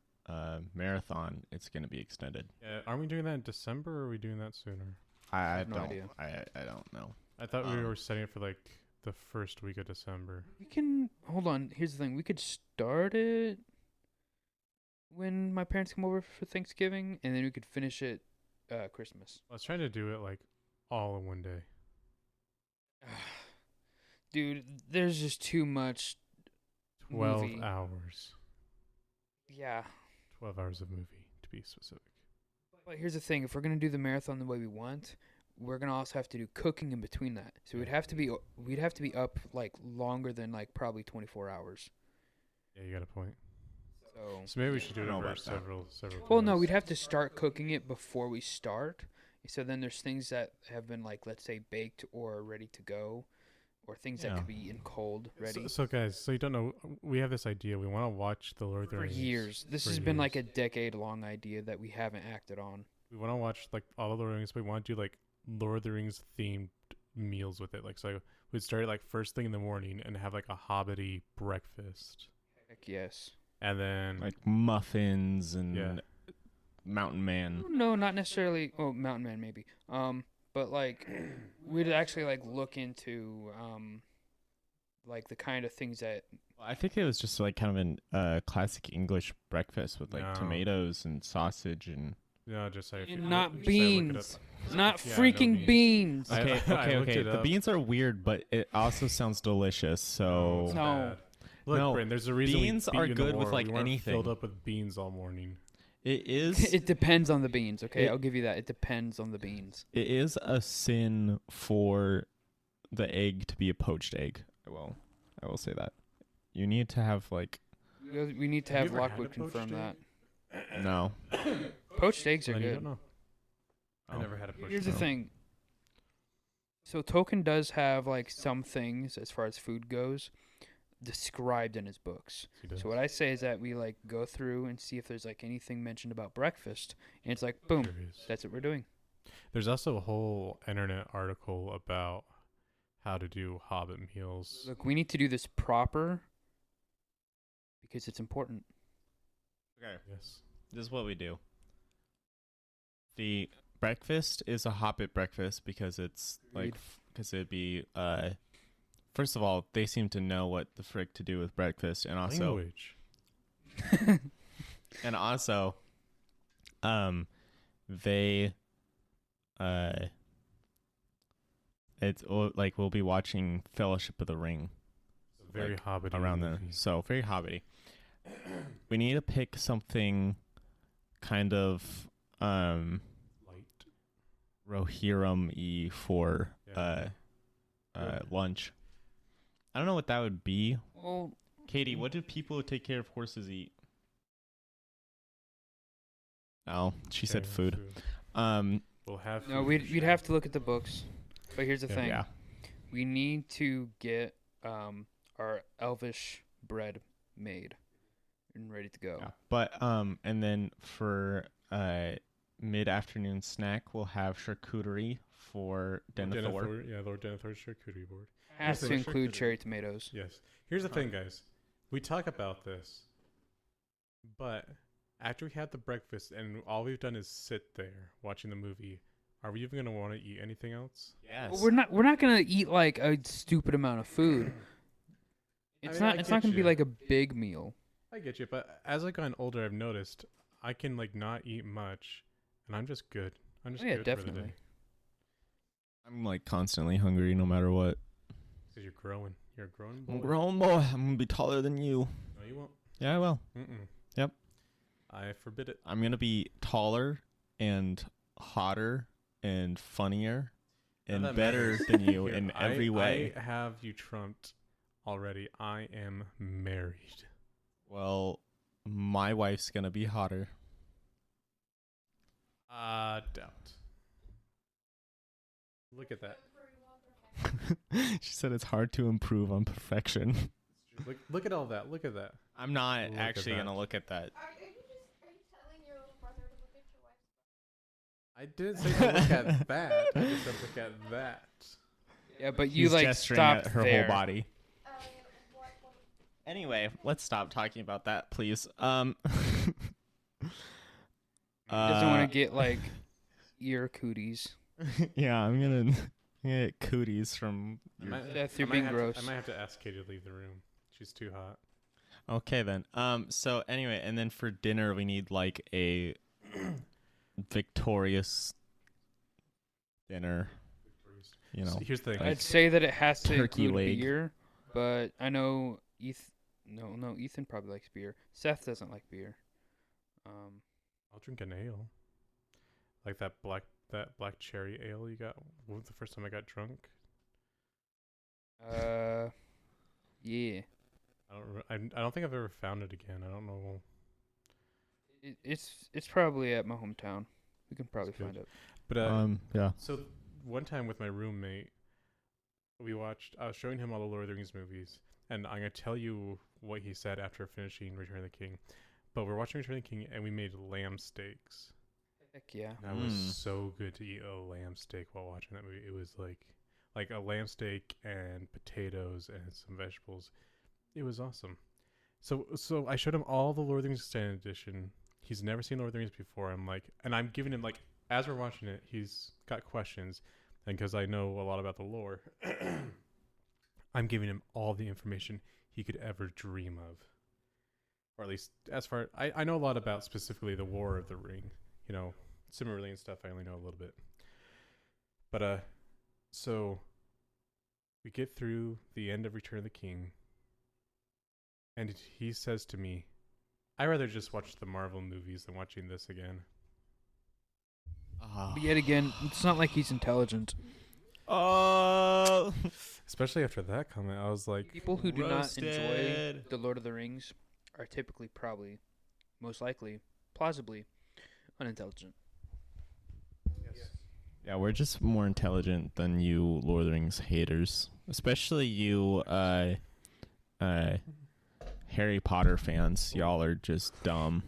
marathon, it's gonna be extended. aren't we doing that in December or are we doing that sooner? I have no don't. idea. I don't know. I thought we Um, were setting it for like the first week of December. We can hold on. Here's the thing: we could start it when my parents come over for Thanksgiving, and then we could finish it Christmas. I was trying to do it like all in one day. Dude, there's just too much. 12 Movie. hours. Yeah. 12 hours of movie, to be specific. But here's the thing: if we're gonna do the marathon the way we want, we're gonna also have to do cooking in between that. So we'd have to be up like longer than like probably 24 hours. Yeah, you got a point. So So maybe we should do I it don't know over about that. several. well, no, times. we'd have to start cooking it before we start. So then there's things that have been like, let's say, baked or ready to go, or things that Yeah. could be in cold ready So guys, so you don't know, we have this idea. We want to watch the Lord of the for Rings years. This for has been like a years. decade-long idea that we haven't acted on. We want to watch like all of the Lord of the Rings. But we want to do like Lord of the Rings themed meals with it. Like so, we'd start like first thing in the morning and have like a hobbity breakfast, Heck yes. and then Like muffins and Yeah. Mountain Man. No, not necessarily. Oh, Mountain Man maybe. But like, we'd actually like look into like the kind of things that. Well, I think it was just like kind of an classic English breakfast with like No. tomatoes and sausage and. no, just say And not look it up. beans. Not Yeah, no freaking beans. I- Okay, I okay, looked okay. it The up. beans are weird, but it also sounds delicious. So it's No. bad. Look, No, Bryn, there's a reason beans we beat are you in the good with, war. like, we weren't filled anything. up with beans all morning. it is. It depends on the beans. Okay, It- I'll give you that. It depends on the beans. It is a sin for the egg to be a poached egg. I will say that. You need to have like We need to Have you have ever had Lockwood a poached confirm that. egg? no. Poached eggs are Then you good. don't know. I Oh. never had a poached Here's the egg. thing. So Tolkien does have like some things as far as food goes described in his books. He does. So what I say is that we like go through and see if there's like anything mentioned about breakfast, and it's like boom, There is. that's what we're doing. There's also a whole internet article about how to do Hobbit meals. Look, we need to do this proper because it's important. Okay. Yes. This is what we do. The breakfast is a Hobbit breakfast because it's like Agreed. because it'd be first of all, they seem to know what the frick to do with breakfast, and also Language. and also they it's like we'll be watching Fellowship of the Ring It's a very like, Hobbit around movie. there, so very hobbity. We need to pick something kind of Light. Rohirrim-y for Yeah. Good. lunch. I don't know what that would be. Well, Katie, what do people who take care of horses eat? Oh, she said Okay, food. We'll have. no, food we'd for we'd sure. have to look at the books. But here's the Yeah. thing: Yeah. we need to get our Elvish bread made and ready to go. Yeah. But and then for mid-afternoon snack, we'll have charcuterie for Denethor. Yeah, Lord Denethor's charcuterie board. Has Here's to the include charcuterie. cherry tomatoes. Yes. Here's the thing, guys. We talk about this, but after we had the breakfast and all we've done is sit there watching the movie, are we even gonna want to eat anything else? Yes. Well, we're not gonna eat like a stupid amount of food. It's mean, I not get gonna be you. like a big meal. I get you, but as I've gotten older, I've noticed I can like not eat much, and I'm just good. I'm just Oh, yeah, good for the definitely. day. I'm like constantly hungry no matter what. Because you're growing. You're a growing boy. I'm a grown boy. I'm gonna be taller than you. No, you won't. Yeah, I will. Mm-mm. Yep. I forbid it. I'm gonna be taller and hotter and funnier and that better matters. than you Here, in every way. I have you trumped already. I am married. Well, my wife's gonna be hotter. Doubt. Look at that. She said it's hard to improve on perfection. Look at all that. Look at that. I'm not Look at actually that. gonna look at that. Are you telling your little brother to look at your wife's? I didn't say to look at that. I just said look at that. Yeah, but you He's like gesturing stopped at her there. whole body. Oh, yeah, what? Anyway, let's stop talking about that, please. He doesn't want to get like ear cooties. Yeah, I'm gonna get cooties from. I might- Seth, I you're might being have to- gross. I might have to ask Katie to leave the room. She's too hot. Okay then. So anyway, and then for dinner we need like a victorious dinner. You know. So here's the thing. I'd say that it has to turkey include leg. beer, but I know Ethan probably likes beer. Seth doesn't like beer. I'll drink an ale. Like that black that black cherry ale you got? What was the first time I got drunk? Yeah. I don't think I've ever found it again. I don't know. It's probably at my hometown. We can probably That's good. find it. But yeah. so one time with my roommate, I was showing him all the Lord of the Rings movies, and I'm gonna tell you what he said after finishing Return of the King. But we're watching Return of the King, and we made lamb steaks. Heck yeah. That was so good to eat a lamb steak while watching that movie. It was like a lamb steak and potatoes and some vegetables. It was awesome. So I showed him all the Lord of the Rings Extended Edition. He's never seen Lord of the Rings before. And I'm giving him, like, as we're watching it, he's got questions, and because I know a lot about the lore, I'm giving him all the information he could ever dream of. Or at least, as far I know a lot about specifically the War of the Ring. You know, Silmarillion stuff I only know a little bit. But so we get through the end of Return of the King, and he says to me, I'd rather just watch the Marvel movies than watching this again. But yet again, it's not like he's intelligent. Especially after that comment, I was like, People who do not enjoy Roasted. the Lord of the Rings are typically, probably, most likely, plausibly, unintelligent. Yeah, we're just more intelligent than you Lord of the Rings haters. Especially you Harry Potter fans. Y'all are just dumb.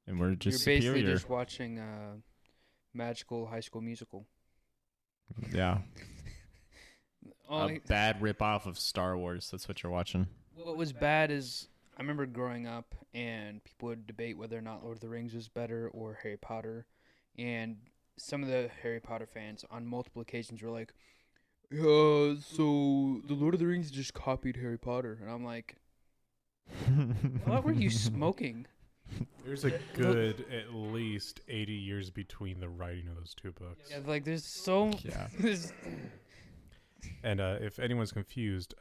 And we're just You're basically superior. just watching Magical High School Musical. Yeah. Only, A bad ripoff of Star Wars. That's what you're watching. what was bad is I remember growing up and people would debate whether or not Lord of the Rings was better or Harry Potter. And some of the Harry Potter fans on multiple occasions were like, so the Lord of the Rings just copied Harry Potter. And I'm like, what were you smoking? there's a good at least 80 years between the writing of those two books. Yeah, like there's so Yeah. there's, And if anyone's confused,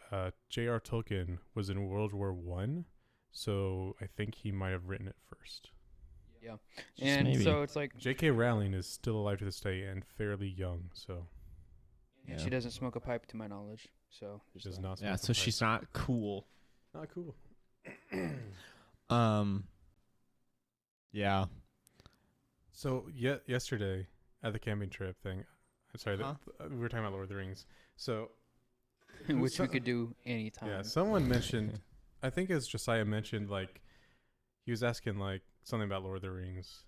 J.R. Tolkien was in World War I, so I think he might have written it first. yeah. Just And maybe. so it's like J.K. Rowling is still alive to this day and fairly young, so yeah, Yeah. she doesn't smoke a pipe to my knowledge. So she there's does that. not. Yeah, smoke so a she's pipe. not cool. Not cool. Yeah. So yesterday at the camping trip thing, I'm sorry, Huh? we were talking about Lord of the Rings. So Which we could do anytime. yeah, someone mentioned, I think it's Josiah mentioned, like, he was asking like something about Lord of the Rings,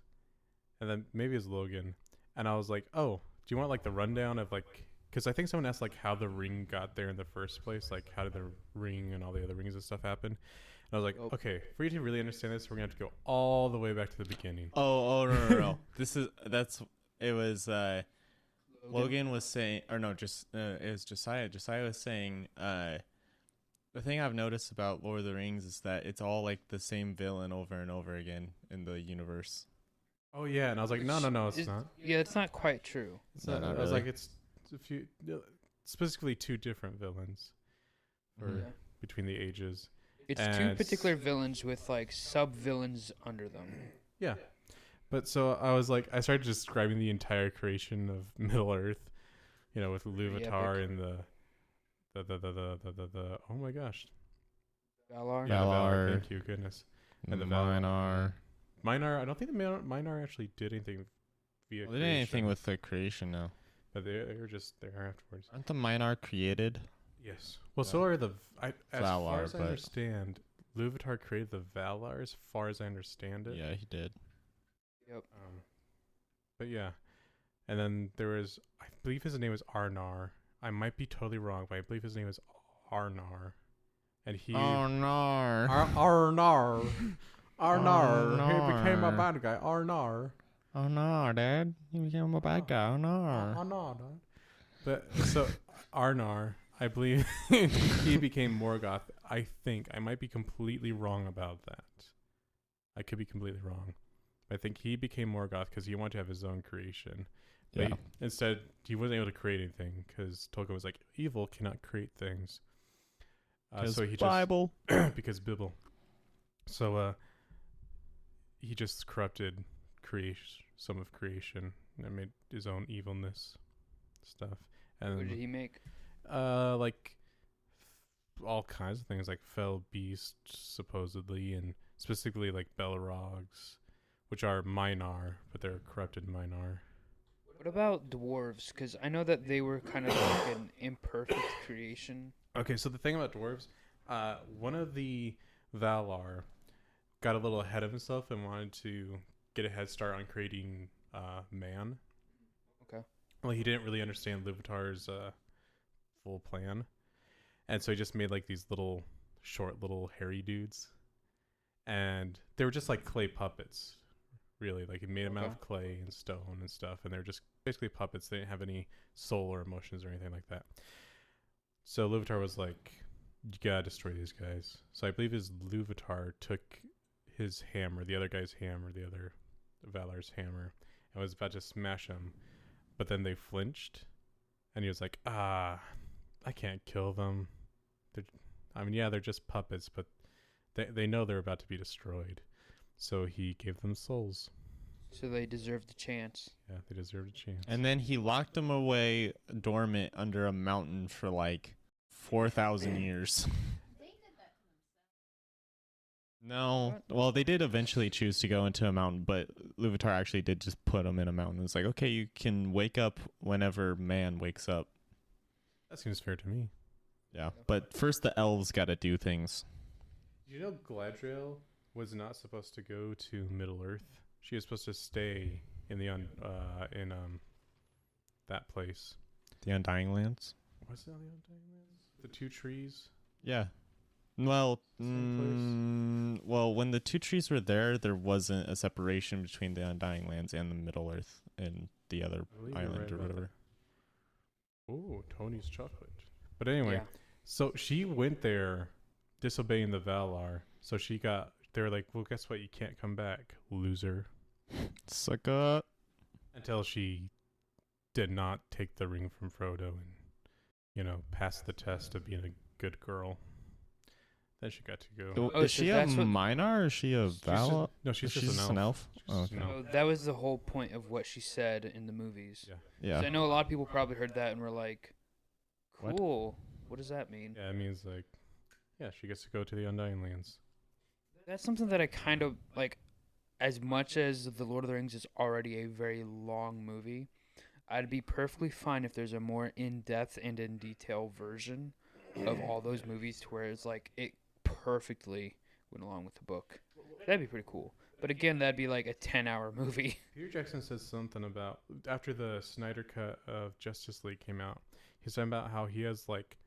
and then maybe it's Logan, and I was like, oh, do you want like the rundown of like, because I think someone asked like how the ring got there in the first place, like how did the ring and all the other rings and stuff happen? And I was like, Oh. okay, for you to really understand this, we're gonna have to go all the way back to the beginning. Oh no. It was Logan was saying, or no, just it was Josiah. Josiah was saying, the thing I've noticed about Lord of the Rings is that it's all like the same villain over and over again in the universe. Oh yeah, and I was like, no, it's not. Yeah, it's not quite true. It's No, not. not I was really. like, it's a few, specifically two different villains for Mhm. Yeah. between the ages. It's And two it's- particular villains with like sub villains under them. Yeah. But so I was like, I started describing the entire creation of Middle Earth, you know, with Luvatar and the oh my gosh. Valar. Yeah, the Valar, Valar. thank you, goodness. And the Valar. Minar. Minar, I don't think the Minar actually did anything via Well, they did anything creation, with the creation now. but they were just there afterwards. Aren't the Minar created? Yes. Well, so are the as far Valar, as I but- understand, Luvatar created the Valar as far as I understand it. Yeah, he did. Yep. But yeah. And then there was, I believe his name was Arnar. I might be totally wrong, but I believe his name is Arnar. And he Oh no. Arnar. Arnar. He became a Arnar. bad guy. Arnar. Oh no, Dad. He became a bad guy. Oh no. Arnar. But so Arnar, I believe he became Morgoth. I think I might be completely wrong about that. I could be completely wrong. I think he became Morgoth because he wanted to have his own creation. But Yeah. instead, he wasn't able to create anything because Tolkien was like, evil cannot create things. So he Bible. just because Bible. So he just corrupted creation, some of creation, and made his own evilness stuff. And What did he make? like all kinds of things, like fell beasts supposedly, and specifically like Belrogs, which are Minar, but they're corrupted Minar. What about dwarves? Because I know that they were kind of like an imperfect creation. Okay, so the thing about dwarves, one of the Valar got a little ahead of himself and wanted to get a head start on creating man. Okay. Well, he didn't really understand Luvatar's full plan, and so he just made like these little short little hairy dudes, and they were just like clay puppets, really. Like he made them out Okay. of clay and stone and stuff, and they're just basically puppets. They didn't have any soul or emotions or anything like that. So Luvatar was like, you gotta destroy these guys. So I believe his Luvatar took his hammer, the other guy's hammer, the other Valar's hammer, and was about to smash him, but then they flinched, and he was like, I can't kill them. They're just puppets, but they know they're about to be destroyed. So he gave them souls. So they deserved a chance. Yeah, they deserved a chance. And then he locked them away dormant under a mountain for like 4,000 years. No. Well, they did eventually choose to go into a mountain, but Luvatar actually did just put them in a mountain. It's like, okay, you can wake up whenever man wakes up. That seems fair to me. Yeah. But first the elves got to do things. Did you know Galadriel was not supposed to go to Middle Earth? She was supposed to stay in the that place. The Undying Lands? What's it on the Undying Lands? The two trees? Yeah. Well, Same well, when the two trees were there wasn't a separation between the Undying Lands and the Middle Earth and the other I believe you're island right or about whatever. Oh, Tony's chocolate. But anyway, Yeah. so she went there disobeying the Valar. So they were like, well, guess what? You can't come back, loser. Sucker. Until she did not take the ring from Frodo and, pass the test of being a good girl. Then she got to go. Oh, Is so she a that's what- Valar or is she a Valar? She's She's just just an an elf. elf? Oh, okay. No. So that was the whole point of what she said in the movies. Yeah. Yeah. So I know a lot of people probably heard that and were like, What? cool. What does that mean? Yeah, it means like, she gets to go to the Undying Lands. That's something that I kind of like. As much as The Lord of the Rings is already a very long movie, I'd be perfectly fine if there's a more in-depth and in detail version of all those movies to where it's like it perfectly went along with the book. That'd be pretty cool. But again, that'd be like a 10-hour movie. Peter Jackson says something about, after the Snyder Cut of Justice League came out, he's talking about how he has like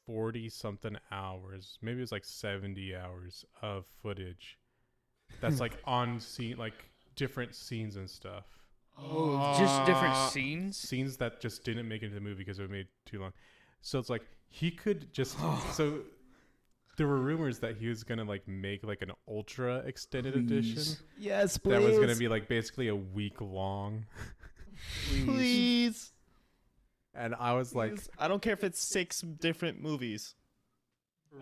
40-something hours, maybe it was like 70 hours of footage that's like on scene, like different scenes and stuff. Oh, just different scenes? Scenes that just didn't make it into the movie because it was made too long. So it's like he could just so there were rumors that he was gonna like make like an ultra extended edition Yes, that was gonna be like basically a week long. Please. And I was like, I don't care if it's 6 different movies.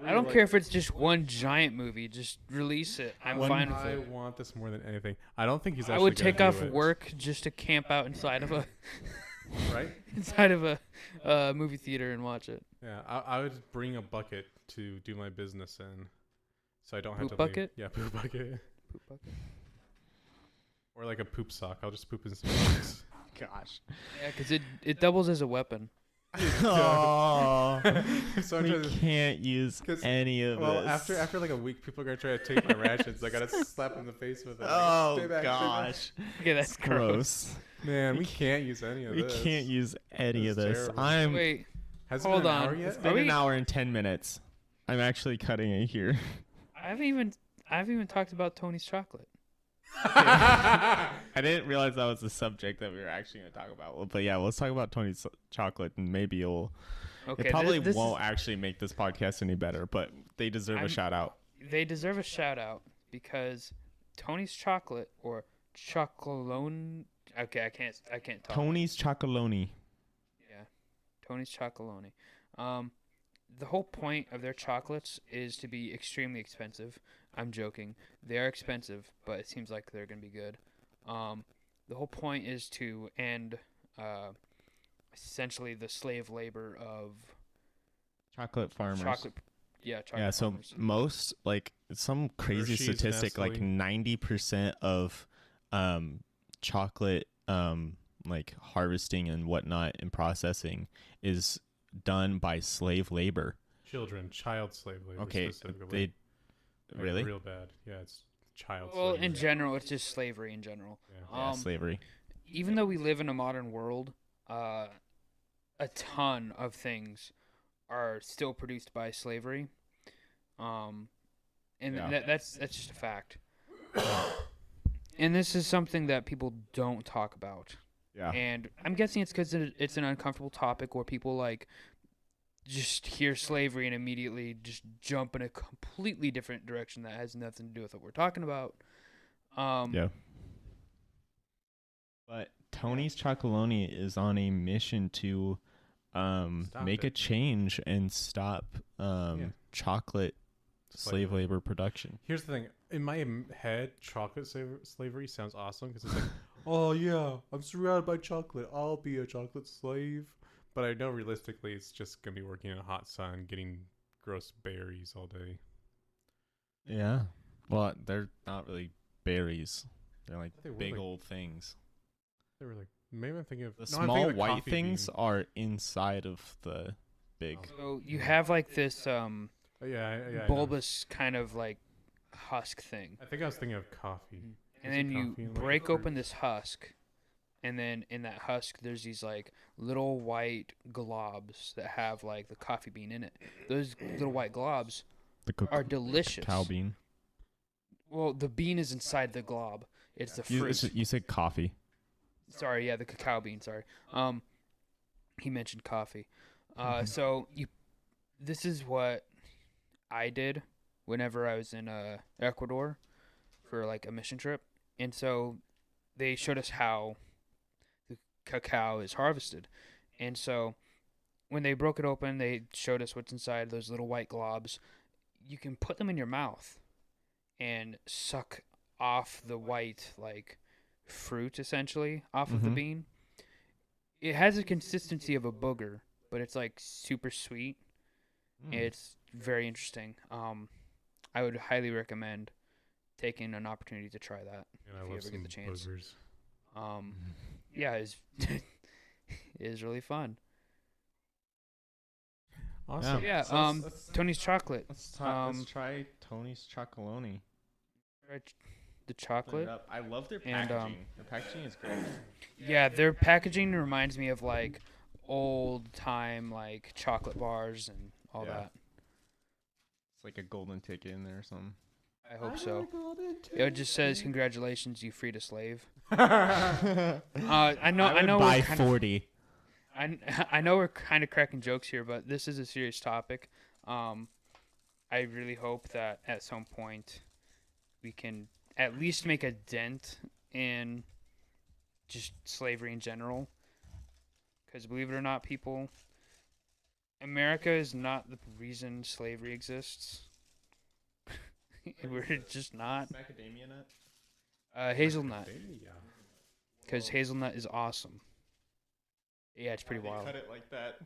I don't care if it's just one giant movie. Just release it. I'm fine with I it. want this more than anything. I don't think he's I actually would gonna take do off it, work just to camp out inside of a right? inside of a movie theater and watch it. Yeah, I would bring a bucket to do my business in, so I don't have Poop to bucket? leave. Yeah, poop bucket. Poop bucket. Or like a poop sock. I'll just poop in some socks. Gosh. Yeah, because it doubles as a weapon. Oh, So I'm we trying to, can't use 'cause- any of well, this. after like a week, people are gonna try to take my rations. I gotta slap in the face with it. Oh Stay back, stay back. gosh, Okay, that's gross. Man, we can't use any of We this. can't use any of This is this. terrible. I'm. Wait, Has hold it been on. an hour It's yet? been Are an we- hour and 10 minutes. I'm actually cutting it here. I haven't even talked about Tony's chocolate. I didn't realize that was the subject that we were actually going to talk about. But yeah, let's talk about Tony's chocolate, and maybe Okay, it probably this won't actually make this podcast any better, but they deserve a I'm- shout out. They deserve a shout out because Tony's chocolate or chocolone. Okay, I can't talk. Tony's Chocolonely. Yeah, Tony's Chocolonely. The whole point of their chocolates is to be extremely expensive. I'm joking. They are expensive, but it seems like they're gonna be good. the whole point is to end essentially the slave labor of Chocolate farmers. chocolate. Chocolate Yeah, so farmers. most, like, some crazy Hershey's, statistic, like Nestle. 90% of chocolate like harvesting and whatnot and processing is done by slave labor. Child slave labor. Okay, specifically. they really? Real bad. Yeah, it's child Well, slavery. in general, it's just slavery in general. Yeah. Slavery. Even though we live in a modern world, a ton of things are still produced by slavery. And Yeah. that's just a fact. And this is something that people don't talk about. Yeah. And I'm guessing it's because it's an uncomfortable topic where people like just hear slavery and immediately just jump in a completely different direction that has nothing to do with what we're talking about. Yeah. But Tony's Chocolonely is on a mission to make a it. change and stop chocolate slave labor production. Here's the thing. In my head, chocolate slavery sounds awesome because it's like, oh yeah, I'm surrounded by chocolate. I'll be a chocolate slave. But I know realistically, it's just gonna be working in a hot sun, getting gross berries all day. Yeah. Well, they're not really berries. They're like They were big like- old things. They were like, maybe I'm thinking of The no, I'm small thinking of white coffee things bean. are inside of the big. So you have like this Oh, yeah, I know. bulbous kind of like husk thing. I think I was thinking of coffee. And Is it then you coffee and, like, break fruit? open this husk, and then in that husk there's these like little white globs that have like the coffee bean in it. Those little white globs The are delicious. cow bean. Well, the bean is inside the glob. It's the fruit. You said coffee. Sorry, yeah, the cacao bean. Sorry. He mentioned coffee. So this is what I did whenever I was in Ecuador for like a mission trip, and so they showed us how the cacao is harvested, and so when they broke it open, they showed us what's inside those little white globs. You can put them in your mouth and suck off the white like fruit essentially off of the Mhm. bean. It has a consistency of a booger, but it's like super sweet. It's very interesting. I would highly recommend taking an opportunity to try that. And I if you love ever get some the chance. boogers. Yeah, it's it is really fun. Awesome. Yeah, So let's- Tony's chocolate. Let's Um, try Tony's Chocolonely. Right, the chocolate. I love their And, packaging. Their packaging is great. Yeah, their packaging reminds me of like old time like chocolate bars and all Yeah. that. It's like a golden ticket in there or something. I hope so. It just says congratulations, you freed a slave. I I know. I know. Buy We're kind of, 40. I know we're kind of cracking jokes here, but this is a serious topic. I really hope that at some point we can at least make a dent in just slavery in general. Because believe it or not, people, America is not the reason slavery exists. We're just not. Macadamia nut? Hazelnut, Yeah. because hazelnut is awesome. Yeah, it's pretty wild. Cut it like that.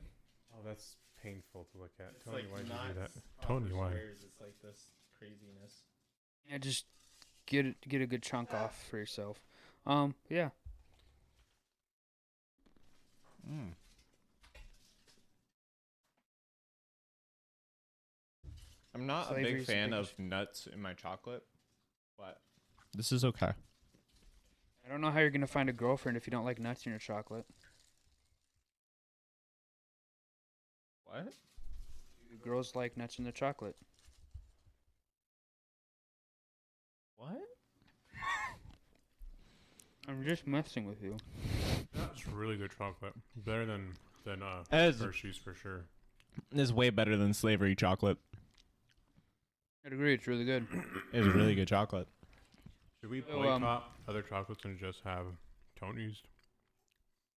Oh, that's painful to look at. It's Tony, like why did you not do that? proper Tony, why? squares. It's like this craziness. Yeah, just get a good chunk off for yourself. Yeah. I'm not a Slavery big is the fan of biggest- nuts in my chocolate, but this is okay. I don't know how you're gonna find a girlfriend if you don't like nuts in your chocolate. What? Girls like nuts in their chocolate. What? I'm just messing with you. That's really good chocolate. Better than As- Hershey's for sure. This is way better than slavery chocolate. I'd agree. It's really good. It's really good chocolate. Should we So, boycott other chocolates and just have Tony's?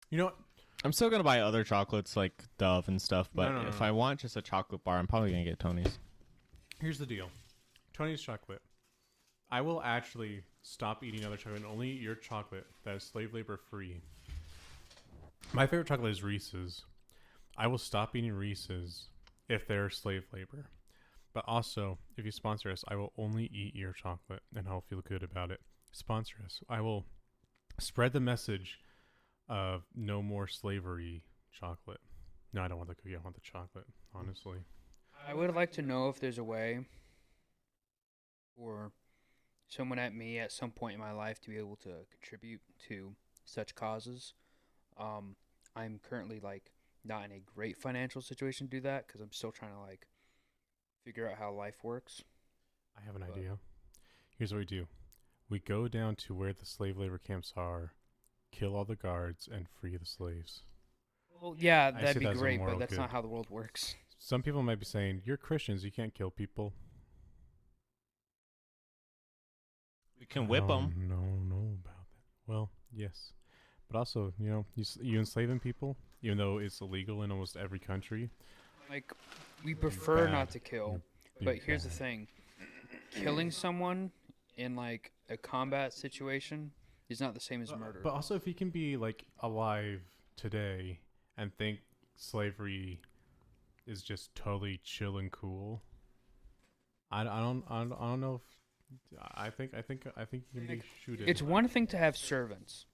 You know what? I'm still gonna buy other chocolates like Dove and stuff, but No, if no. I want just a chocolate bar, I'm probably gonna get Tony's. Here's the deal. Tony's chocolate. I will actually stop eating other chocolate and only eat your chocolate that is slave labor free. My favorite chocolate is Reese's. I will stop eating Reese's if they're slave labor. But also, if you sponsor us, I will only eat your chocolate and I'll feel good about it. Sponsor us. I will spread the message of no more slavery chocolate. No, I don't want the cookie. I want the chocolate, honestly. I would like to know if there's a way for someone at me at some point in my life to be able to contribute to such causes. I'm currently like not in a great financial situation to do that because I'm still trying to like figure out how life works. I have an idea. Here's what we do. We go down to where the slave labor camps are, kill all the guards, and free the slaves. Well, yeah, I that'd see be that as a great, moral but that's good. not how the world works. Some people might be saying, you're Christians, you can't kill people. We can whip them. No, about that. Well, yes. But also, you enslaving people, even though it's illegal in almost every country. Like, we prefer bad. not to kill, You're but here's the bad. thing. Killing someone in, like, a combat situation is not the same as murder. But also, if he can be, like, alive today and think slavery is just totally chill and cool, I don't know if I think you can be shooted. It's one thing to have servants.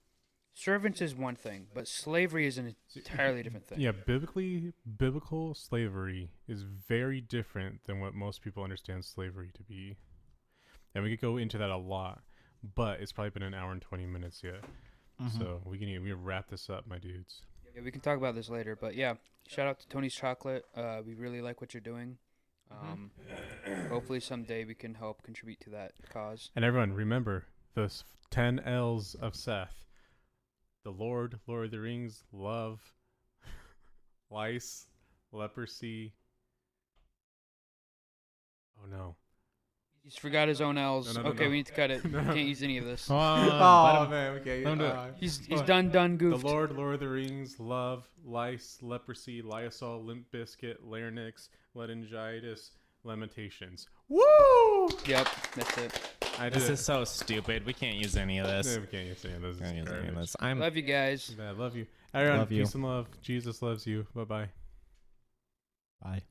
Servants is one thing, but slavery is an entirely different thing. Yeah, biblical slavery is very different than what most people understand slavery to be. And we could go into that a lot, but it's probably been an hour and 20 minutes yet. So we can wrap this up, my dudes. Yeah, we can talk about this later, but yeah, shout out to Tony's Chocolate. We really like what you're doing. Hopefully someday we can help contribute to that cause. And everyone, remember the 10 L's of Seth. The Lord of the Rings, love, lice, leprosy. Oh no. He's forgot his own L's. No, Okay, no. we need to cut it. We can't use any of this. Oh man, okay. He's done goofed. The Lord of the Rings, love, lice, leprosy, Lysol, Limp Bizkit, larynx, laryngitis, lamentations. Woo! Yep, that's it. This is so stupid. We can't use any of this. No, we can't use any of this. Can't use any of Garbage. this. Love you guys. I love you. Everyone, Love you. peace and love. Jesus loves you. Bye-bye. Bye.